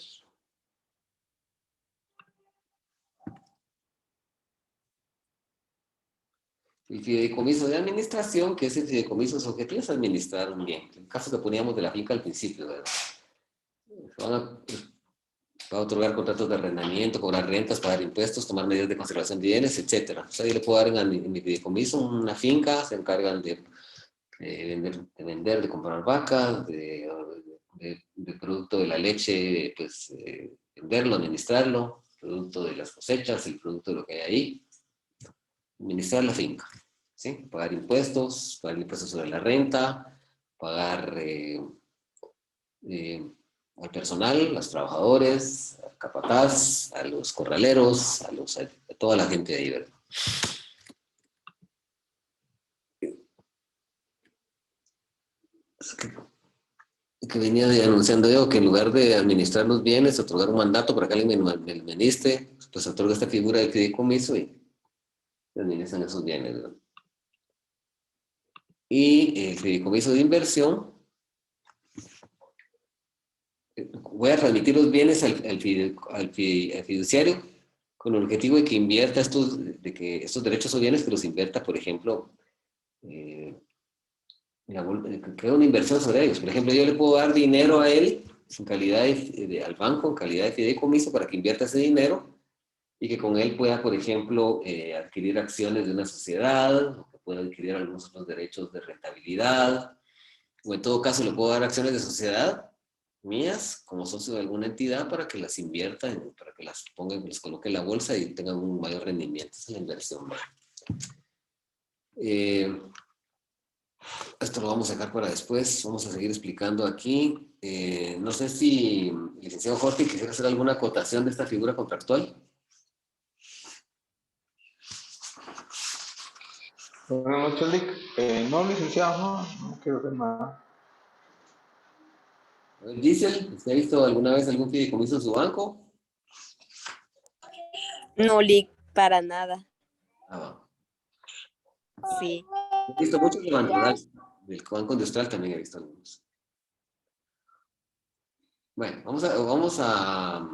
Speaker 1: El fideicomiso de administración, que es el fideicomiso, su objetivo es administrar un bien. El caso que poníamos de la finca al principio, ¿verdad? Va a otorgar contratos de arrendamiento, cobrar rentas, pagar impuestos, tomar medidas de conservación de bienes, etc. O sea, yo le puedo dar en mi fideicomiso una finca, se encargan de vender, de comprar vacas, de producto de la leche, pues venderlo, administrarlo, producto de las cosechas, el producto de lo que hay ahí, administrar la finca, ¿sí? Pagar impuestos sobre la renta, pagar al personal, a los trabajadores, al capataz, a los corraleros, a toda la gente de ahí, ¿verdad? Que venía anunciando yo, que en lugar de administrar los bienes, otorgar un mandato para que alguien me administre, pues otorga esta figura de fideicomiso y se administran esos bienes, ¿verdad? Y el fideicomiso de inversión, voy a transmitir los bienes al fiduciario con el objetivo de que invierta de que estos derechos o bienes que los invierta, por ejemplo, crea una inversión sobre ellos. Por ejemplo, yo le puedo dar dinero a él en calidad al banco, en calidad de fideicomiso, para que invierta ese dinero y que con él pueda, por ejemplo, adquirir acciones de una sociedad, o que pueda adquirir algunos otros derechos de rentabilidad, o en todo caso le puedo dar acciones de sociedad mías como socio de alguna entidad para que las invierta, para que las ponga, les coloque en la bolsa y tengan un mayor rendimiento. Esa es la inversión. Esto lo vamos a dejar para después, vamos a seguir explicando aquí. No sé si el licenciado Jorge quisiera hacer alguna acotación de esta figura contractual.
Speaker 4: Buenas noches, Lic. No, licenciado, no quiero ver nada.
Speaker 1: Giselle, ¿usted ha visto alguna vez algún fideicomiso en su banco?
Speaker 3: No, Lic, para nada.
Speaker 1: Ah,
Speaker 3: Sí.
Speaker 1: he visto muchos de Banco Rural, del Banco Industrial también he visto algunos. Bueno, vamos a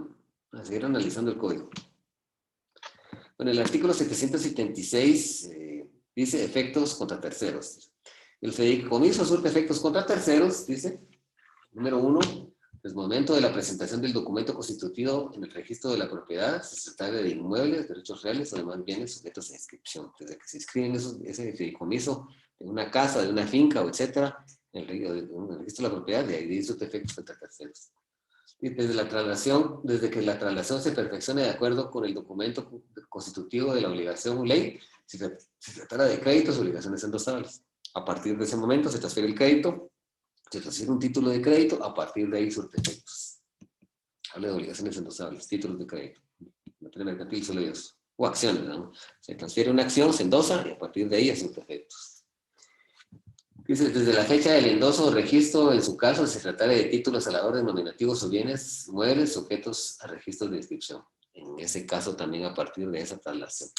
Speaker 1: seguir analizando el código. Bueno, el artículo 776 dice efectos contra terceros. El fideicomiso surte efectos contra terceros, dice, número 1, Desde el momento de la presentación del documento constitutivo en el registro de la propiedad, se trata de inmuebles, derechos reales o demás bienes sujetos a inscripción. Desde que se inscriben ese fideicomiso de una casa, de una finca, o etcétera, en el registro de la propiedad, de ahí de sus efectos contra terceros. Y desde que la traslación se perfeccione de acuerdo con el documento constitutivo de la obligación o ley, se tratara de créditos o obligaciones endosables. A partir de ese momento se transfiere el crédito, se transfiere un título de crédito, a partir de ahí surte efectos. Habla de obligaciones endosables, títulos de crédito. Materia mercantil solo ellos. O acciones, ¿no? Se transfiere una acción, se endosa y a partir de ahí surte efectos. Dice, desde la fecha del endoso o registro, en su caso, se tratara de títulos a la orden, nominativos o bienes muebles sujetos a registros de inscripción. En ese caso también a partir de esa traslación.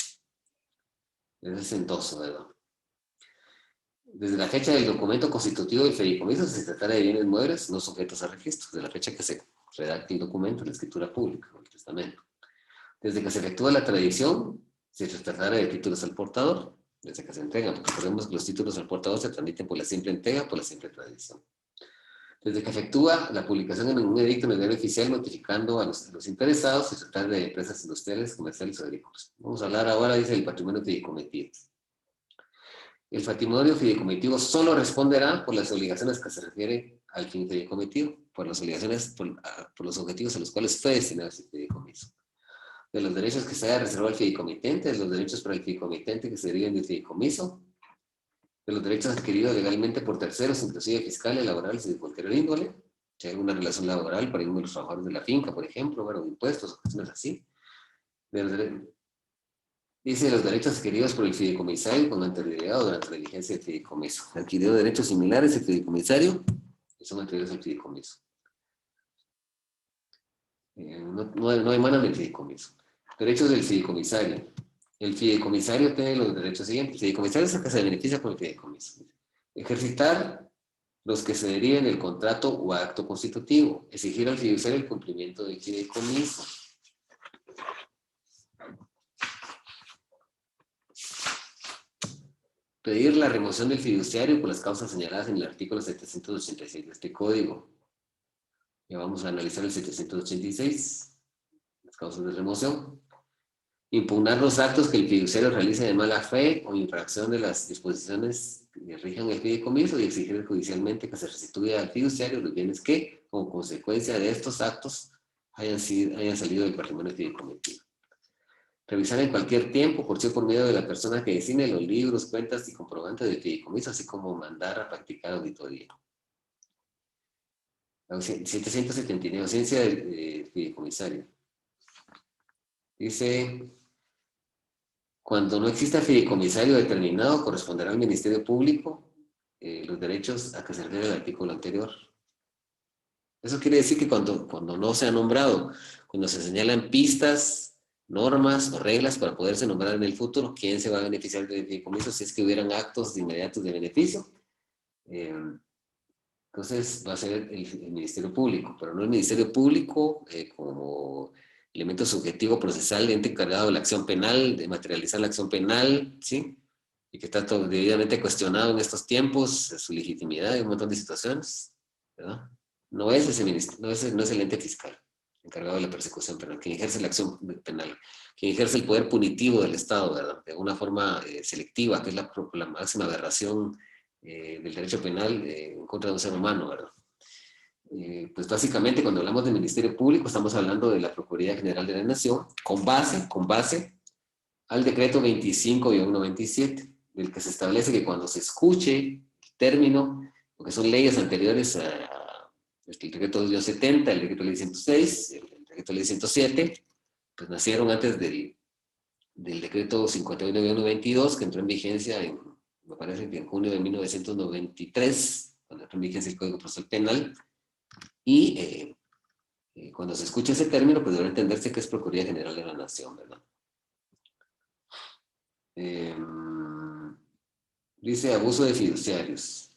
Speaker 1: Ese es endoso, ¿verdad? Desde la fecha del documento constitutivo del fideicomiso se tratara de bienes muebles no sujetos a registro, desde la fecha que se redacte el documento, la escritura pública o el testamento. Desde que se efectúa la tradición, se tratara de títulos al portador, desde que se entregan, porque recordemos que los títulos al portador se transmiten por la simple entrega, por la simple tradición. Desde que efectúa la publicación en un edicto en el diario oficial notificando a los interesados, se trata de empresas industriales, comerciales o agrícolas. Vamos a hablar ahora, dice, del patrimonio fideicomitivo. El patrimonio fideicomitivo solo responderá por las obligaciones que se refiere al fin fideicomitivo, por las obligaciones, por los objetivos a los cuales fue destinado ese fideicomiso. De los derechos que se haya reservado al fideicomitente, de los derechos para el fideicomitente que se deriven del fideicomiso, de los derechos adquiridos legalmente por terceros, inclusive fiscales, laborales y de cualquier índole, si hay alguna relación laboral para uno de los trabajadores de la finca, por ejemplo, bueno, impuestos o cuestiones así. Dice los derechos adquiridos por el fideicomisario con anterioridad o durante la vigencia del fideicomiso. Adquirió derechos similares el fideicomisario y son anteriores al fideicomiso. No emanan del fideicomiso. Derechos del fideicomisario. El fideicomisario tiene los derechos siguientes. El fideicomisario es el que se beneficia con el fideicomiso. Ejercitar los que se deriven del contrato o acto constitutivo. Exigir al fiduciario el cumplimiento del fideicomiso. Pedir la remoción del fiduciario por las causas señaladas en el artículo 786 de este código. Ya vamos a analizar el 786, las causas de remoción. Impugnar los actos que el fiduciario realice de mala fe o infracción de las disposiciones que rijan el fideicomiso y exigir judicialmente que se restituya al fiduciario los bienes que, como consecuencia de estos actos, hayan salido del patrimonio fideicomitivo. Revisar en cualquier tiempo, por medio de la persona que designe los libros, cuentas y comprobantes del fideicomiso, así como mandar a practicar auditoría. 779, ausencia del fideicomisario. Dice, cuando no exista fideicomisario determinado, corresponderá al Ministerio Público los derechos a que se refiere el artículo anterior. Eso quiere decir que cuando no se ha nombrado, cuando se señalan pistas, normas o reglas para poderse nombrar en el futuro, quién se va a beneficiar del fideicomiso si es que hubieran actos inmediatos de beneficio. Entonces va a ser el Ministerio Público, pero no el Ministerio Público como elemento subjetivo procesal, ente encargado de la acción penal, de materializar la acción penal, ¿sí? Y que está todo debidamente cuestionado en estos tiempos, su legitimidad y un montón de situaciones, ¿verdad? No es el ente fiscal encargado de la persecución penal, quien ejerce la acción penal, quien ejerce el poder punitivo del Estado, ¿verdad? De una forma selectiva, que es la máxima aberración del derecho penal en contra de un ser humano, ¿verdad? Pues básicamente cuando hablamos del Ministerio Público estamos hablando de la Procuraduría General de la Nación con base al decreto 25-127, del que se establece que cuando se escuche el término, lo que son leyes anteriores el decreto 270, el decreto ley 106, el decreto ley 107, pues nacieron antes del decreto 51-122, que entró en vigencia me parece que en junio de 1993, cuando entró en vigencia el Código Procesal Penal, y cuando se escucha ese término, pues debe entenderse que es Procuraduría General de la Nación, ¿verdad? Dice abuso de fiduciarios.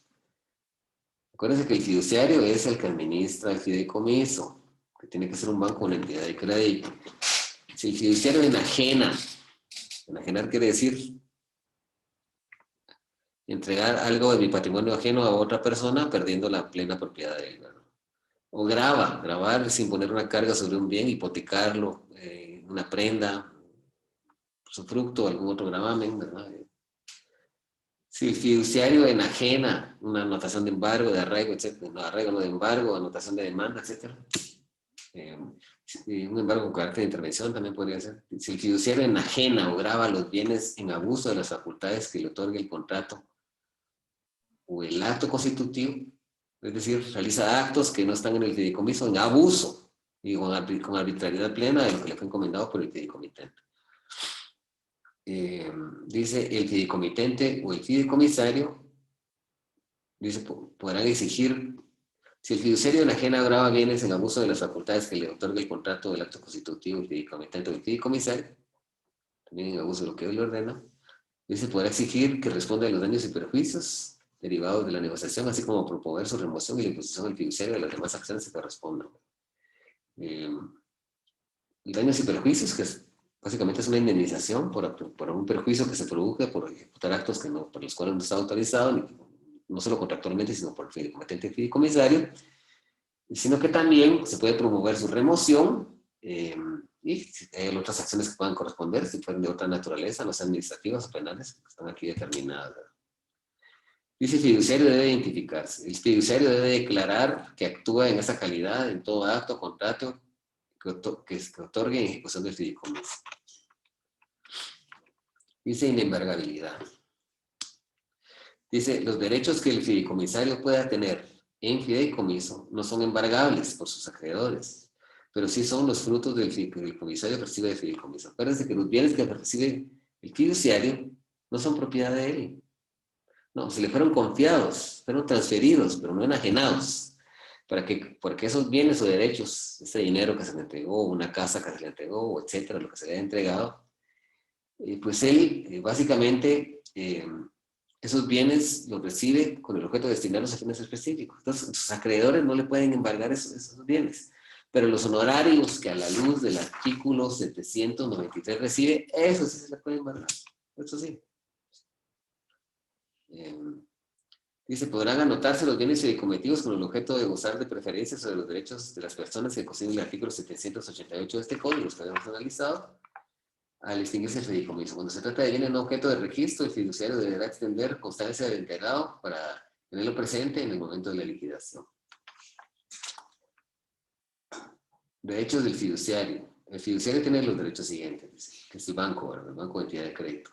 Speaker 1: Acuérdense que el fiduciario es el que administra el fideicomiso, que tiene que ser un banco o una entidad de crédito. Si el fiduciario enajenar quiere decir entregar algo de mi patrimonio ajeno a otra persona perdiendo la plena propiedad de él, ¿verdad? O grabar sin poner una carga sobre un bien, hipotecarlo, una prenda, su fruto, algún otro gravamen, ¿verdad? Si el fiduciario enajena una anotación de embargo, de arraigo, etc., no, arraigo no de embargo, anotación de demanda, etc., un embargo con carácter de intervención también podría ser. Si el fiduciario enajena o grava los bienes en abuso de las facultades que le otorgue el contrato o el acto constitutivo, es decir, realiza actos que no están en el fideicomiso en abuso y con arbitrariedad plena de lo que le fue encomendado por el fideicomitente. Dice el fideicomitente o el fideicomisario, dice, podrán exigir, si el fiduciario enajena o grava bienes en abuso de las facultades que le otorga el contrato del acto constitutivo, el fideicomitente o el fideicomisario, también en abuso de lo que él le ordena, dice, podrá exigir que responda a los daños y perjuicios derivados de la negociación, así como promover su remoción y la imposición al fiduciario de las demás acciones que correspondan. Daños y perjuicios, que básicamente es una indemnización por un perjuicio que se produzca por ejecutar actos que no, por los cuales no está autorizado, no solo contractualmente, sino por el fideicomitente y fideicomisario, sino que también se puede promover su remoción y hay otras acciones que puedan corresponder, si fueran de otra naturaleza, no sean administrativas o penales, que están aquí determinadas. Dice, el fiduciario debe identificarse. El fiduciario debe declarar que actúa en esa calidad en todo acto o contrato que otorgue en ejecución del fideicomiso. Dice inembargabilidad. Dice, los derechos que el fideicomisario pueda tener en fideicomiso no son embargables por sus acreedores, pero sí son los frutos del que el comisario recibe de fideicomiso. Acuérdense que los bienes que recibe el fiduciario no son propiedad de él. No, se le fueron confiados, fueron transferidos, pero no enajenados. Porque esos bienes o derechos, ese dinero que se le entregó, una casa que se le entregó, etcétera, lo que se le ha entregado, pues él básicamente esos bienes los recibe con el objeto de destinarlos a fines específicos. Entonces, sus acreedores no le pueden embargar esos bienes. Pero los honorarios que a la luz del artículo 793 recibe, eso sí se le puede embargar. Eso sí. Dice, podrán anotarse los bienes fideicomitivos con el objeto de gozar de preferencias sobre los derechos de las personas que consiguen el artículo 788 de este código, los que habíamos analizado, al extinguirse el fideicomiso. Cuando se trata de bienes no objeto de registro, el fiduciario deberá extender constancia del entregado para tenerlo presente en el momento de la liquidación. Derechos del fiduciario. El fiduciario tiene los derechos siguientes, dice, que es el banco de entidad de crédito.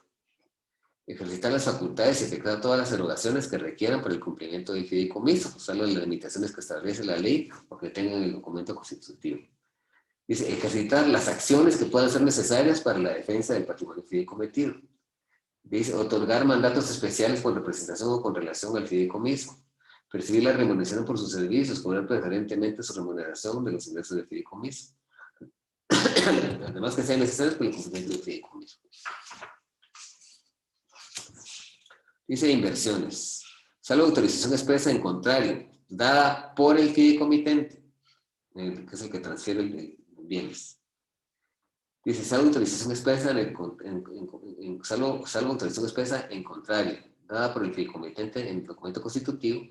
Speaker 1: Ejercitar las facultades y efectuar todas las erogaciones que requieran para el cumplimiento del fideicomiso, usar las limitaciones que establece la ley o que tengan el documento constitutivo. Dice, ejercitar las acciones que puedan ser necesarias para la defensa del patrimonio fideicometido. Dice, otorgar mandatos especiales con representación o con relación al fideicomiso. Percibir la remuneración por sus servicios, cobrar preferentemente su remuneración de los ingresos del fideicomiso. Además que sean necesarios para el cumplimiento del fideicomiso. Dice inversiones. Salvo autorización expresa en contrario, dada por el fideicomitente, que es el que transfiere bienes. Dice, salvo autorización expresa salvo autorización expresa en contrario, dada por el fideicomitente en el documento constitutivo,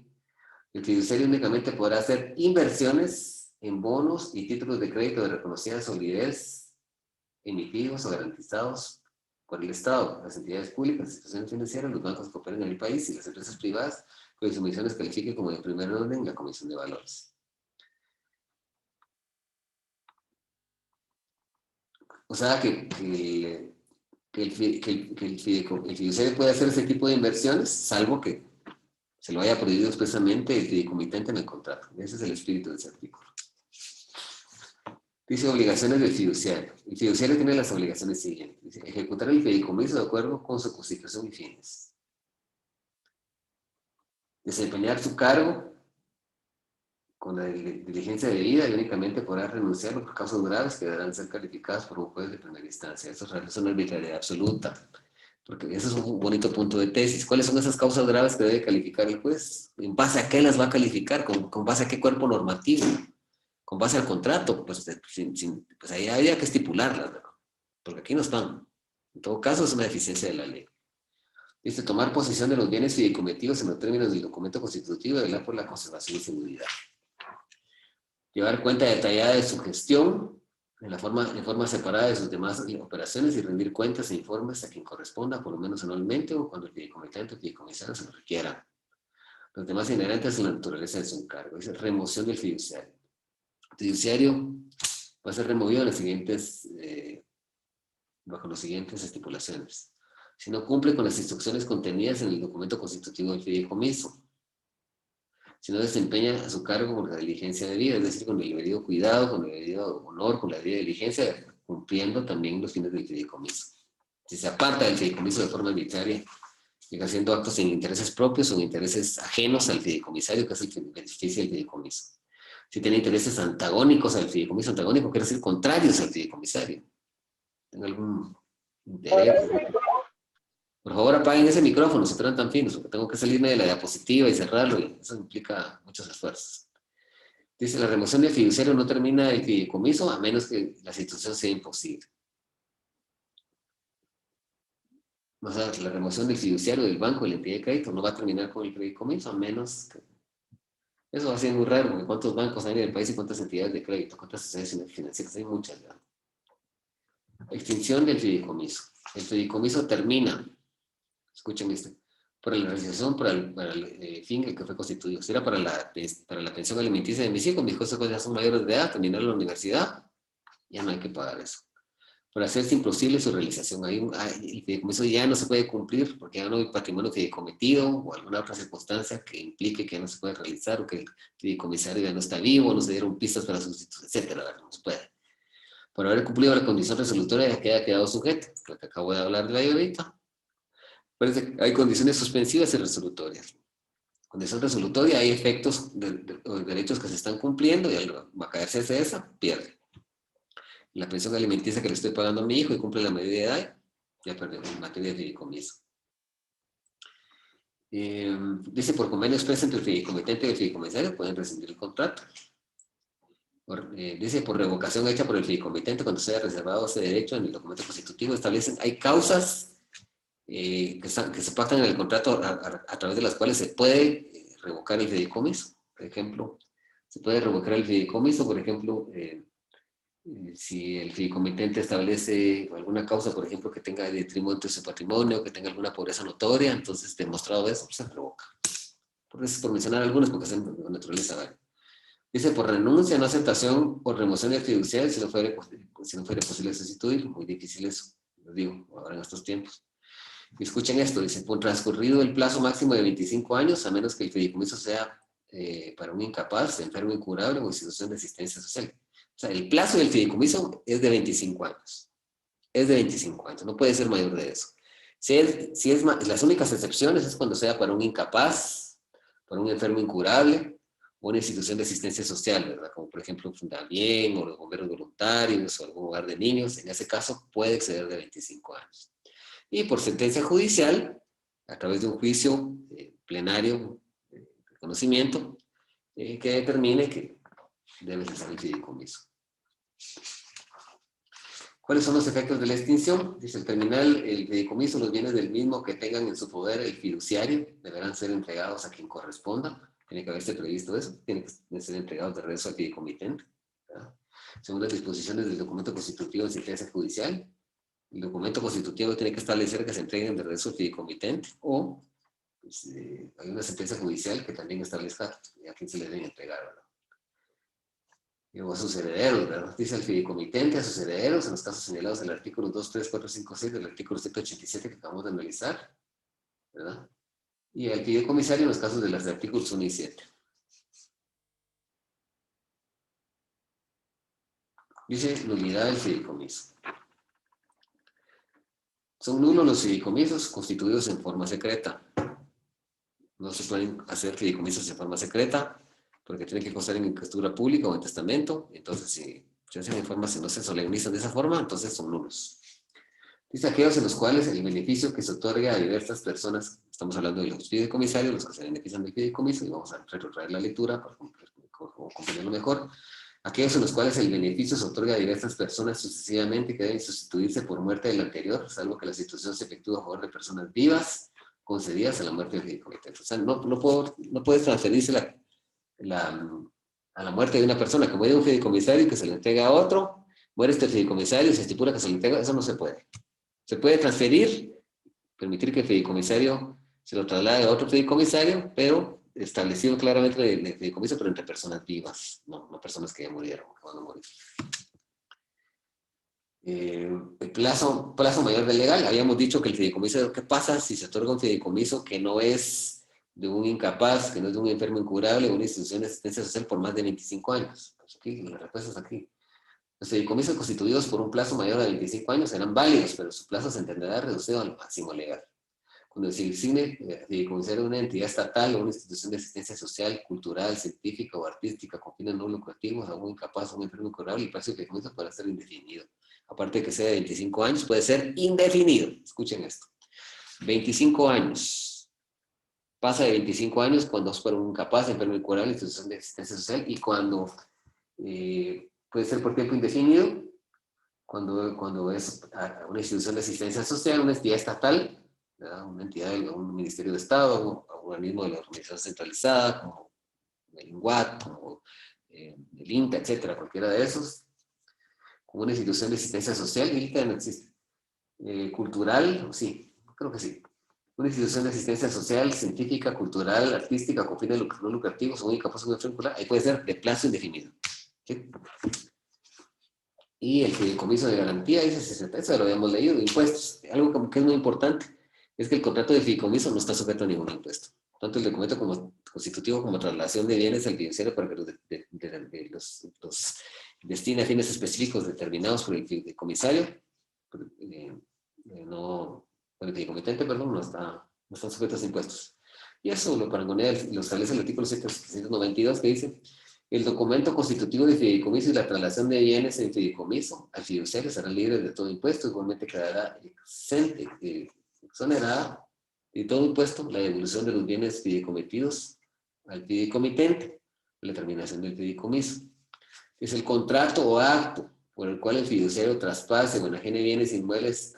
Speaker 1: el fiduciario únicamente podrá hacer inversiones en bonos y títulos de crédito de reconocida solidez emitidos o garantizados por el Estado, las entidades públicas, las instituciones financieras, los bancos que operan en el país y las empresas privadas, cuyas emisiones califique como de primer orden la Comisión de Valores. O sea que el fiduciario puede hacer ese tipo de inversiones, salvo que se lo haya prohibido expresamente el fideicomitente en el contrato. Ese es el espíritu de ese artículo. Dice obligaciones del fiduciario. El fiduciario tiene las obligaciones siguientes. Dice, ejecutar el fideicomiso de acuerdo con su constitución y fines. Desempeñar su cargo con la diligencia debida y únicamente podrá renunciar por causas graves que deberán ser calificadas por un juez de primera instancia. Eso es una arbitrariedad absoluta. Porque ese es un bonito punto de tesis. ¿Cuáles son esas causas graves que debe calificar el juez? ¿En base a qué las va a calificar? ¿Con base a qué cuerpo normativo? ¿Con base al contrato? Pues ahí había que estipularlas, ¿verdad? Porque aquí no están. En todo caso, es una deficiencia de la ley. Dice, tomar posesión de los bienes fideicometidos en los términos del documento constitutivo y velar por la conservación y seguridad. Llevar cuenta detallada de su gestión en forma separada de sus demás operaciones y rendir cuentas e informes a quien corresponda, por lo menos anualmente o cuando el fideicomitente o fideicomisario se lo requiera. Los demás inherentes en la naturaleza de su encargo. Dice remoción del fiduciario. El fiduciario va a ser removido en bajo las siguientes estipulaciones. Si no cumple con las instrucciones contenidas en el documento constitutivo del fideicomiso. Si no desempeña a su cargo con la diligencia debida, es decir, con el debido cuidado, con el debido honor, con la debida diligencia, cumpliendo también los fines del fideicomiso. Si se aparta del fideicomiso de forma arbitraria, llega haciendo actos en intereses propios o en intereses ajenos al fideicomisario, que es el que beneficia el fideicomiso. Si tiene intereses antagónicos al fideicomiso, antagónico quiere decir contrarios al fideicomisario. ¿Tiene algún interés? Por favor, apaguen ese micrófono, se traen tan finos, porque tengo que salirme de la diapositiva y cerrarlo, y eso implica muchos esfuerzos. Dice, la remoción del fiduciario no termina el fideicomiso a menos que la situación sea imposible. O sea, la remoción del fiduciario del banco, de la entidad de crédito, no va a terminar con el fideicomiso, a menos que... Eso va a ser muy raro, porque ¿cuántos bancos hay en el país y cuántas entidades de crédito? ¿Cuántas sociedades financieras? Hay muchas, ¿verdad? Extinción del fideicomiso. El fideicomiso termina, escuchen esto, por la realización para el fin en que fue constituido. Si era para la pensión alimenticia de mis hijos ya son mayores de edad, terminaron la universidad, ya no hay que pagar eso. Para hacerse imposible su realización, el fideicomiso ya no se puede cumplir porque ya no hay patrimonio fideicometido o alguna otra circunstancia que implique que ya no se puede realizar o que el fideicomisario ya no está vivo, no se dieron pistas para sustituir, etcétera, no se puede. Por haber cumplido la condición resolutoria ya que haya quedado sujeto, lo que acabo de hablar de la ahorita. Hay condiciones suspensivas y resolutorias. Condición resolutoria, hay efectos de derechos que se están cumpliendo y al va a caerse esa, pierde. La pensión alimenticia que le estoy pagando a mi hijo y cumple la mayoría de edad, ya perdió en materia de fideicomiso. Dice, por convenio expreso entre el fideicomitente y el fideicomisario pueden rescindir el contrato. Dice, por revocación hecha por el fideicomitente cuando se haya reservado ese derecho en el documento constitutivo, establecen, hay causas que se pactan en el contrato a través de las cuales se puede revocar el fideicomiso. Por ejemplo, se puede revocar el fideicomiso, por ejemplo, si el fideicomitente establece alguna causa, por ejemplo, que tenga detrimento de su patrimonio, que tenga alguna pobreza notoria, entonces demostrado eso, pues se revoca. Por mencionar algunos, porque son de naturaleza varia. Dice, por renuncia, no aceptación o remoción del fiduciario, si no fuera posible sustituir, muy difícil eso, lo digo, ahora en estos tiempos. Y escuchen esto, dice, por transcurrido el plazo máximo de 25 años, a menos que el fideicomiso sea para un incapaz, enfermo incurable o institución de asistencia social. O sea, el plazo del fideicomiso es de 25 años. Es de 25 años, no puede ser mayor de eso. Las únicas excepciones es cuando sea para un incapaz, para un enfermo incurable, o una institución de asistencia social, ¿verdad? Como por ejemplo Fundabien, o los bomberos voluntarios, o algún hogar de niños. En ese caso puede exceder de 25 años. Y por sentencia judicial, a través de un juicio plenario de conocimiento, que determine que debe cesar el fideicomiso. ¿Cuáles son los efectos de la extinción? Dice, al terminar el fideicomiso, los bienes del mismo que tengan en su poder el fiduciario deberán ser entregados a quien corresponda. Tiene que haberse previsto eso. Tienen que ser entregados de regreso al fideicomitente, ¿verdad? Según las disposiciones del documento constitutivo de sentencia judicial, el documento constitutivo tiene que establecer que se entreguen de regreso al fideicomitente o pues, hay una sentencia judicial que también establezca a quién se le deben entregar, ¿verdad? O a sus herederos, ¿verdad? Dice el fideicomitente a sus herederos en los casos señalados en el artículo 2, 3, 4, 5, 6 del artículo 187 que acabamos de analizar, ¿verdad? Y al fideicomisario en los casos de los artículos 1 y 7. Dice nulidad del fideicomiso. Son nulos los fideicomisos constituidos en forma secreta. No se pueden hacer fideicomisos en forma secreta porque tienen que constar en escritura pública o en testamento. Entonces, si se hacen en forma, si no se solemnizan de esa forma, entonces son nulos. Dice aquellos en los cuales el beneficio que se otorga a diversas personas, estamos hablando de los fideicomisarios, los que se benefician del fideicomiso, y vamos a retrotraer la lectura para comprenderlo mejor. Aquellos en los cuales el beneficio se otorga a diversas personas sucesivamente que deben sustituirse por muerte del anterior, salvo que la situación se efectúe a favor de personas vivas concedidas a la muerte del fideicomitente. O sea, no puedes transferirse a la muerte de una persona que muere un fideicomisario y que se le entrega a otro, muere este fideicomisario y se estipula que se le entrega, eso no se puede. Se puede transferir, permitir que el fideicomisario se lo traslade a otro fideicomisario, pero establecido claramente el fideicomiso, pero entre personas vivas, no personas que ya murieron, que van a morir. El plazo mayor del legal, habíamos dicho que el fideicomiso, ¿qué pasa si se otorga un fideicomiso que no es de un incapaz, que no es de un enfermo incurable, o una institución de asistencia social por más de 25 años? Pues aquí, la respuesta es aquí. Los fideicomisos constituidos por un plazo mayor de 25 años serán válidos, pero su plazo se entenderá reducido al máximo legal. Cuando se designe fideicomisario de una entidad estatal o una institución de asistencia social, cultural, científica o artística con fines no lucrativos, a un incapaz o un enfermo incurable, el plazo de fideicomiso podrá ser indefinido. Aparte de que sea de 25 años, puede ser indefinido. Escuchen esto. 25 años. Pasa de 25 años cuando es para un incapaz, enfermo incurable, institución de asistencia social, y cuando puede ser por tiempo indefinido, cuando es una institución de asistencia social, una entidad estatal, ¿verdad? Una entidad, un ministerio de Estado, un organismo de la organización centralizada, como el INGUAT, como el INTA, etcétera, cualquiera de esos, como una institución de asistencia social, y ahorita no existe. Cultural, sí, creo que sí. Una institución de asistencia social, científica, cultural, artística, con fines no lucrativos, o única cosa vincular, ahí puede ser de plazo indefinido. ¿Sí? Y el fideicomiso de garantía, eso lo habíamos leído, impuestos. Algo como que es muy importante es que el contrato de fideicomiso no está sujeto a ningún impuesto. Tanto el documento como constitutivo como trasladación de bienes al fiduciario para que los destine a fines específicos determinados por el fideicomisario, por el fideicomitente, perdón, no están sujetos a impuestos. Y eso lo parangonea, lo establece el artículo 792, que dice: el documento constitutivo de fideicomiso y la trasladación de bienes en fideicomiso al fiduciario serán libres de todo impuesto, igualmente quedará exonerada de todo impuesto la devolución de los bienes fideicomitidos al fideicomitente, la terminación del fideicomiso. Es el contrato o acto por el cual el fiduciario traspase o enajene bienes inmuebles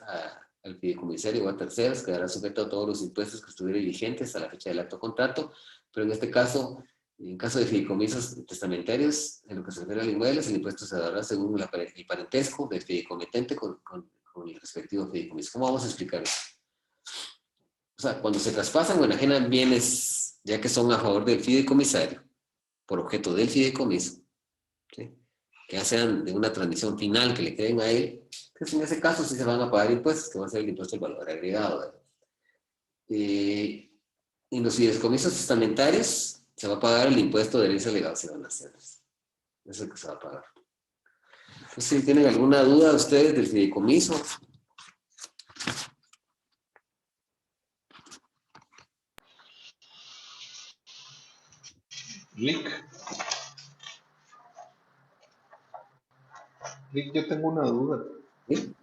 Speaker 1: al fideicomisario o a terceros, quedará sujeto a todos los impuestos que estuvieran vigentes a la fecha del acto contrato, pero en este caso, en caso de fideicomisos testamentarios, en lo que se refiere al inmueble, el impuesto se dará según el parentesco del fideicomitente con el respectivo fideicomiso. ¿Cómo vamos a explicar eso? O sea, cuando se traspasan o enajenan bienes, ya que son a favor del fideicomisario, por objeto del fideicomiso, ¿sí?, que ya sean de una transmisión final que le queden a él, pues en ese caso sí se van a pagar impuestos, que va a ser el impuesto al valor agregado, ¿verdad? En los fideicomisos testamentarios se va a pagar el impuesto de herencia, legados y donaciones. Eso es el que se va a pagar. Entonces, si tienen alguna duda ustedes del fideicomiso.
Speaker 4: Rick, yo tengo una duda.
Speaker 1: ¿Sí?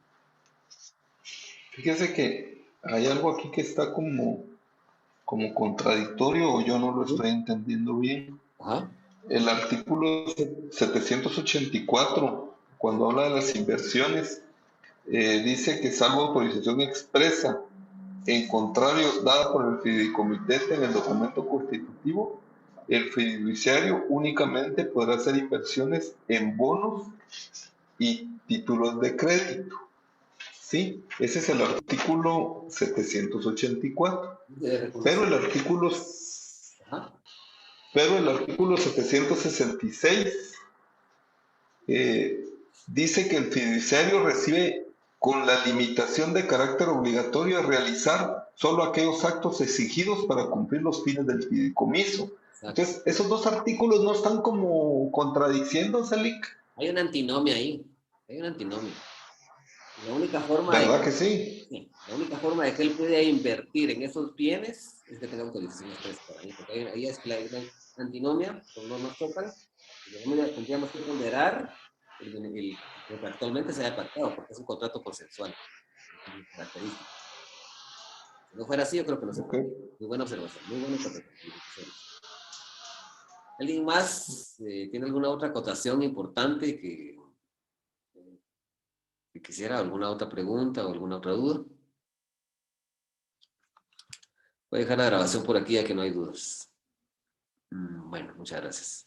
Speaker 4: Fíjese que hay algo aquí que está como contradictorio, o yo no lo estoy entendiendo bien.
Speaker 1: Ajá.
Speaker 4: El artículo 784, cuando habla de las inversiones, dice que salvo autorización expresa, en contrario dada por el fideicomitente en el documento constitutivo, el fiduciario únicamente podrá hacer inversiones en bonos y títulos de crédito. Sí, ese es el artículo 784. Pero el artículo, pero el artículo 766 dice que el fiduciario recibe con la limitación de carácter obligatorio a realizar solo aquellos actos exigidos para cumplir los fines del fideicomiso. Entonces, esos dos artículos no están como contradiciéndose, Lick.
Speaker 1: Hay una antinomia ahí. Hay una antinomia. La única forma
Speaker 4: ¿Verdad que sí?
Speaker 1: Sí, la única forma de que él pueda invertir en esos bienes es que tenga autorización expresa para ahí, porque ahí es la antinomia, no nos tocan, y tendríamos que ponderar lo que actualmente se haya pactado, porque es un contrato consensual, característico. Si no fuera así, yo creo que no se puede. Muy buena observación, muy buena interpretación. ¿Alguien más tiene alguna otra acotación importante que quisiera, alguna otra pregunta o alguna otra duda? Voy a dejar la grabación por aquí ya que no hay dudas. Bueno, muchas gracias.